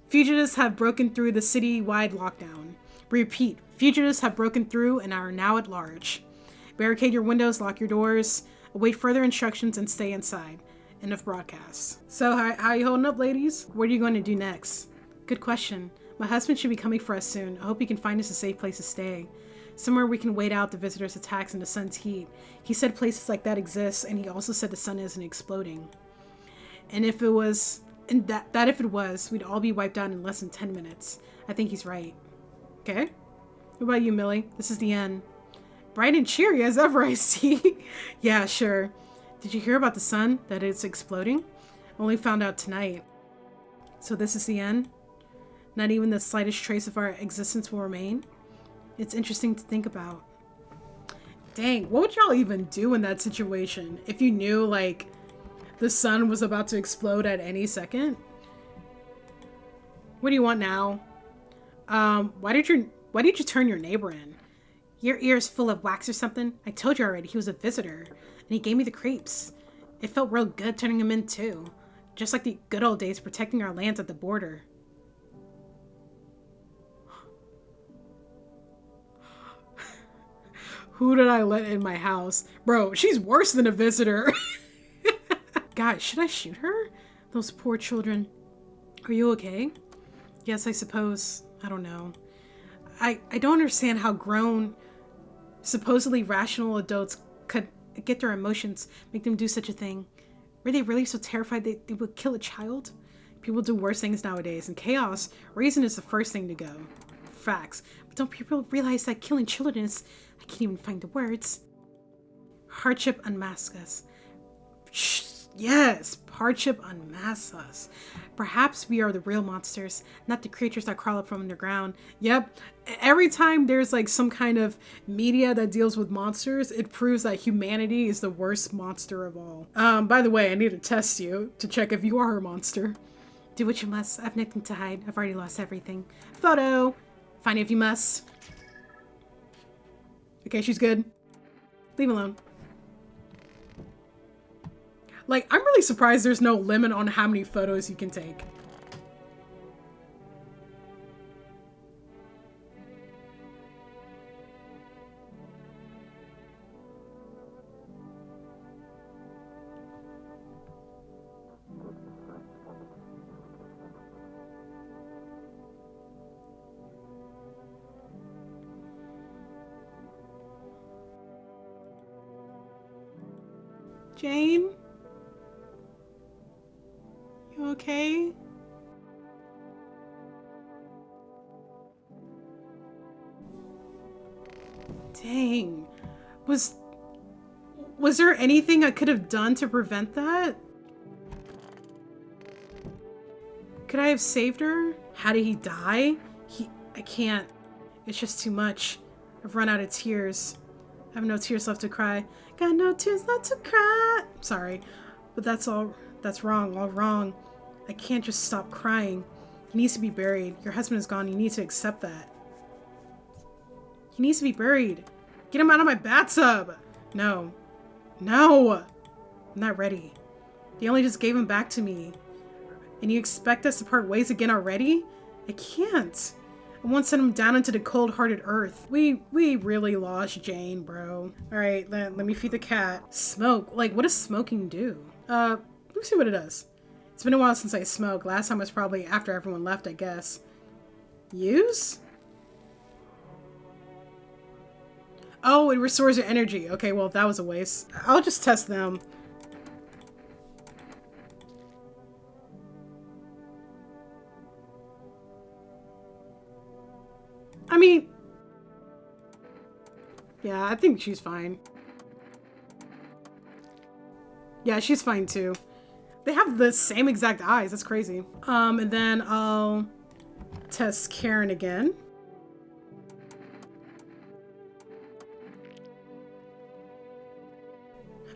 Fugitives have broken through the city-wide lockdown. Repeat, fugitives have broken through and are now at large. Barricade your windows, lock your doors, await further instructions, and stay inside. End of broadcast. So, how you holding up, ladies? What are you going to do next? Good question. My husband should be coming for us soon. I hope he can find us a safe place to stay. Somewhere we can wait out the visitors' attacks in the sun's heat. He said places like that exist, and he also said the sun isn't exploding. And if it was... And that if it was, we'd all be wiped out in less than 10 minutes. I think he's right. Okay. What about you, Millie? This is the end. Bright and cheery as ever, I see. Yeah, sure. Did you hear about the sun? That it's exploding? Only found out tonight. So this is the end? Not even the slightest trace of our existence will remain? It's interesting to think about. Dang, what would y'all even do in that situation? If you knew, like... the sun was about to explode at any second. What do you want now? Why did you turn your neighbor in? Your ear's full of wax or something? I told you already, he was a visitor. And he gave me the creeps. It felt real good turning him in too. Just like the good old days protecting our lands at the border. Who did I let in my house? Bro, she's worse than a visitor. Guys, should I shoot her? Those poor children. Are you okay? Yes, I suppose. I don't know. I don't understand how grown, supposedly rational adults could get their emotions, make them do such a thing. Were they really so terrified they would kill a child? People do worse things nowadays. In chaos, reason is the first thing to go. Facts. But don't people realize that killing children is... I can't even find the words. Hardship unmasks us. Shh. Yes, hardship unmasks us. Perhaps we are the real monsters, not the creatures that crawl up from underground. Yep, every time there's like some kind of media that deals with monsters, it proves that humanity is the worst monster of all. By the way, I need to test you to check if you are a monster. Do what you must. I've nothing to hide. I've already lost everything. Photo. Find it if you must. Okay, she's good. Leave alone. Like, I'm really surprised there's no limit on how many photos you can take. Jane? You okay? Dang. Was there anything I could have done to prevent that? Could I have saved her? How did he die? I can't. It's just too much. I've run out of tears. I have no tears left to cry. Got no tears left to cry. Sorry, but that's wrong, all wrong. I can't just stop crying. He needs to be buried. Your husband is gone. You need to accept that. He needs to be buried. Get him out of my bathtub. No. No. I'm not ready. They only just gave him back to me. And you expect us to part ways again already? I can't. I won't send him down into the cold-hearted earth. We really lost Jane, bro. Alright, let me feed the cat. Smoke? Like, what does smoking do? Let me see what it does. It's been a while since I smoked. Last time was probably after everyone left, I guess. Use? Oh, it restores your energy. Okay, well, that was a waste. I'll just test them. I mean, yeah, I think she's fine. Yeah, she's fine too. They have the same exact eyes. That's crazy. And then I'll test Karen again.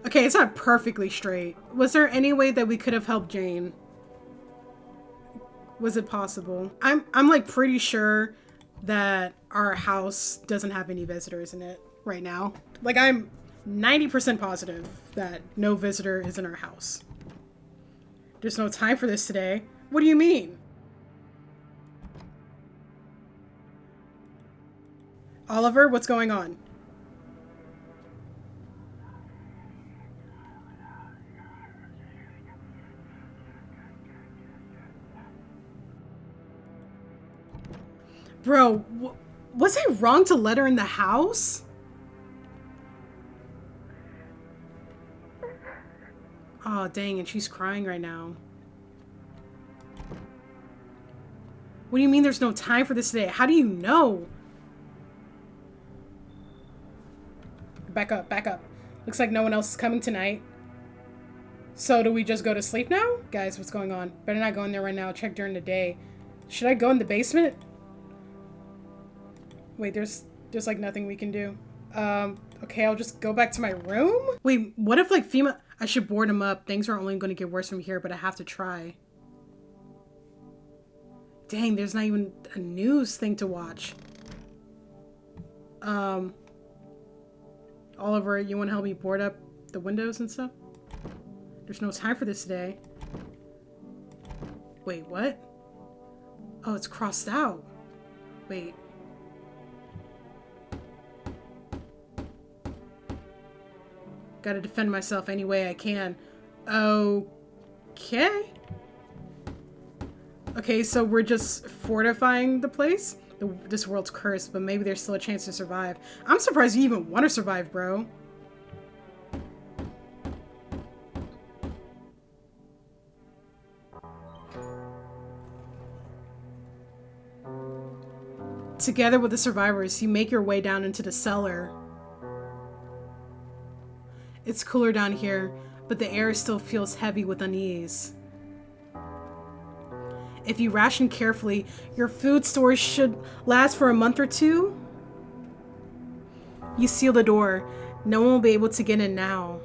Okay, it's not perfectly straight. Was there any way that we could have helped Jane? Was it possible? I'm like pretty sure that our house doesn't have any visitors in it right now. Like I'm 90% positive that no visitor is in our house. There's no time for this today. What do you mean? Oliver, what's going on? Bro, was I wrong to let her in the house? Oh, dang, and she's crying right now. What do you mean there's no time for this today? How do you know? Back up, back up. Looks like no one else is coming tonight. So do we just go to sleep now? Guys, what's going on? Better not go in there right now. Check during the day. Should I go in the basement? Wait, there's like nothing we can do. Okay, I'll just go back to my room? Wait, what if like FEMA... I should board him up. Things are only going to get worse from here, but I have to try. Dang, there's not even a news thing to watch. Oliver, you want to help me board up the windows and stuff? There's no time for this today. Wait, what? Oh, it's crossed out. Wait. Gotta defend myself any way I can. Okay. Okay, so we're just fortifying the place? This world's cursed, but maybe there's still a chance to survive. I'm surprised you even want to survive, bro. Together with the survivors, you make your way down into the cellar. It's cooler down here, but the air still feels heavy with unease. If you ration carefully, your food storage should last for a month or two. You seal the door. No one will be able to get in now.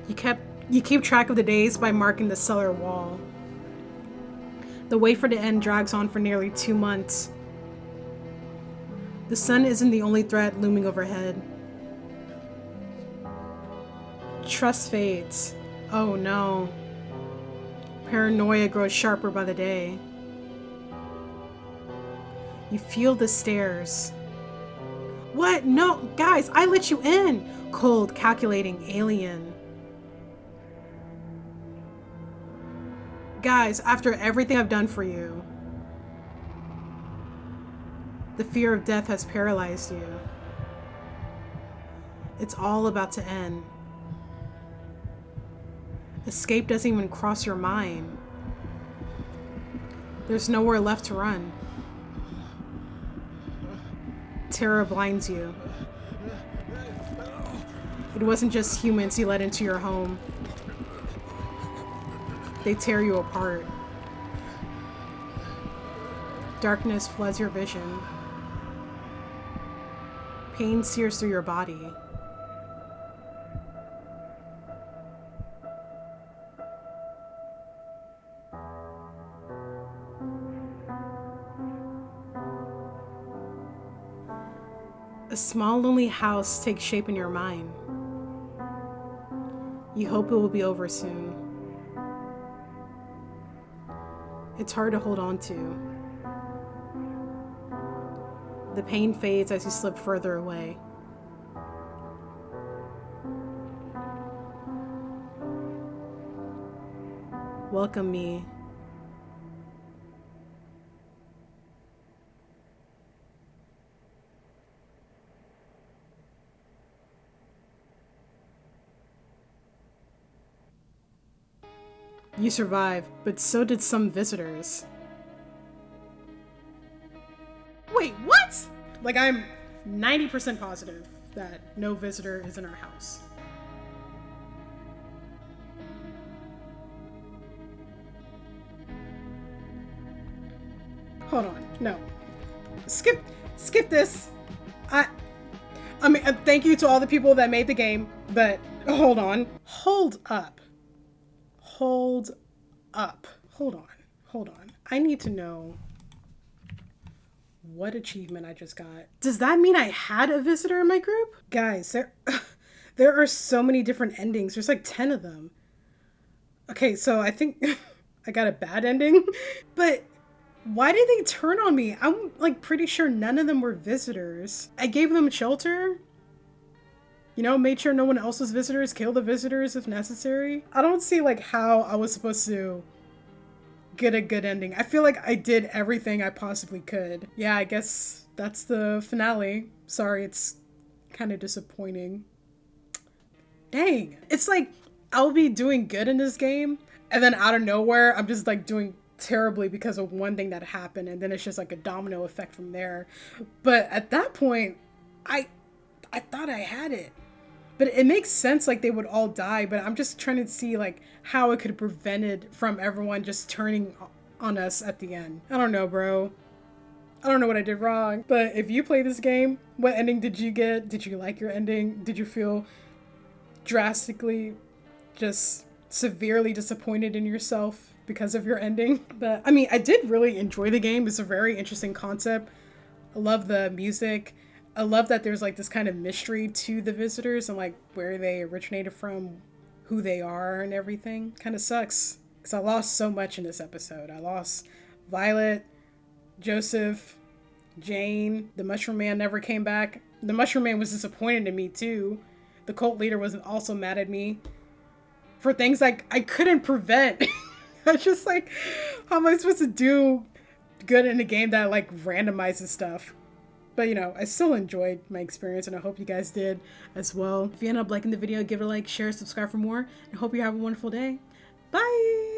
You keep track of the days by marking the cellar wall. The wait for the end drags on for nearly 2 months. The sun isn't the only threat looming overhead. Trust fades. Oh no. Paranoia grows sharper by the day. You feel the stares. What? No, guys, I let you in. Cold, calculating alien. Guys, after everything I've done for you, the fear of death has paralyzed you. It's all about to end. Escape doesn't even cross your mind. There's nowhere left to run. Terror blinds you. It wasn't just humans you let into your home. They tear you apart. Darkness floods your vision. Pain sears through your body. A small, lonely house takes shape in your mind. You hope it will be over soon. It's hard to hold on to. The pain fades as you slip further away. Welcome me. You survived, but so did some visitors. Wait, what? Like, I'm 90% positive that no visitor is in our house. Hold on, no. Skip this. I mean, thank you to all the people that made the game, but hold on. Hold up. Hold up. Hold on. I need to know what achievement I just got. Does that mean I had a visitor in my group? Guys, there are so many different endings. There's like 10 of them. Okay, so I think I got a bad ending, but why did they turn on me? I'm like pretty sure none of them were visitors. I gave them shelter. You know, made sure no one else was visitors, kill the visitors if necessary. I don't see like how I was supposed to get a good ending. I feel like I did everything I possibly could. Yeah, I guess that's the finale. Sorry, it's kind of disappointing. Dang. It's like I'll be doing good in this game and then out of nowhere I'm just like doing terribly because of one thing that happened, and then it's just like a domino effect from there. But at that point I thought I had it, but it makes sense like they would all die, but I'm just trying to see like how it could have prevented from everyone just turning on us at the end. I don't know, bro. I don't know what I did wrong, but if you play this game, what ending did you get? Did you like your ending? Did you feel drastically just severely disappointed in yourself because of your ending? But I mean, I did really enjoy the game. It's a very interesting concept. I love the music. I love that there's like this kind of mystery to the visitors and like where they originated from, who they are and everything. Kind of sucks because I lost so much in this episode. I lost Violet, Joseph, Jane. The Mushroom Man never came back. The Mushroom Man was disappointed in me too. The cult leader was also mad at me for things like I couldn't prevent. I was just like, how am I supposed to do good in a game that like randomizes stuff? But you know, I still enjoyed my experience and I hope you guys did as well. If you end up liking the video, give it a like, share, subscribe for more, and hope you have a wonderful day. Bye!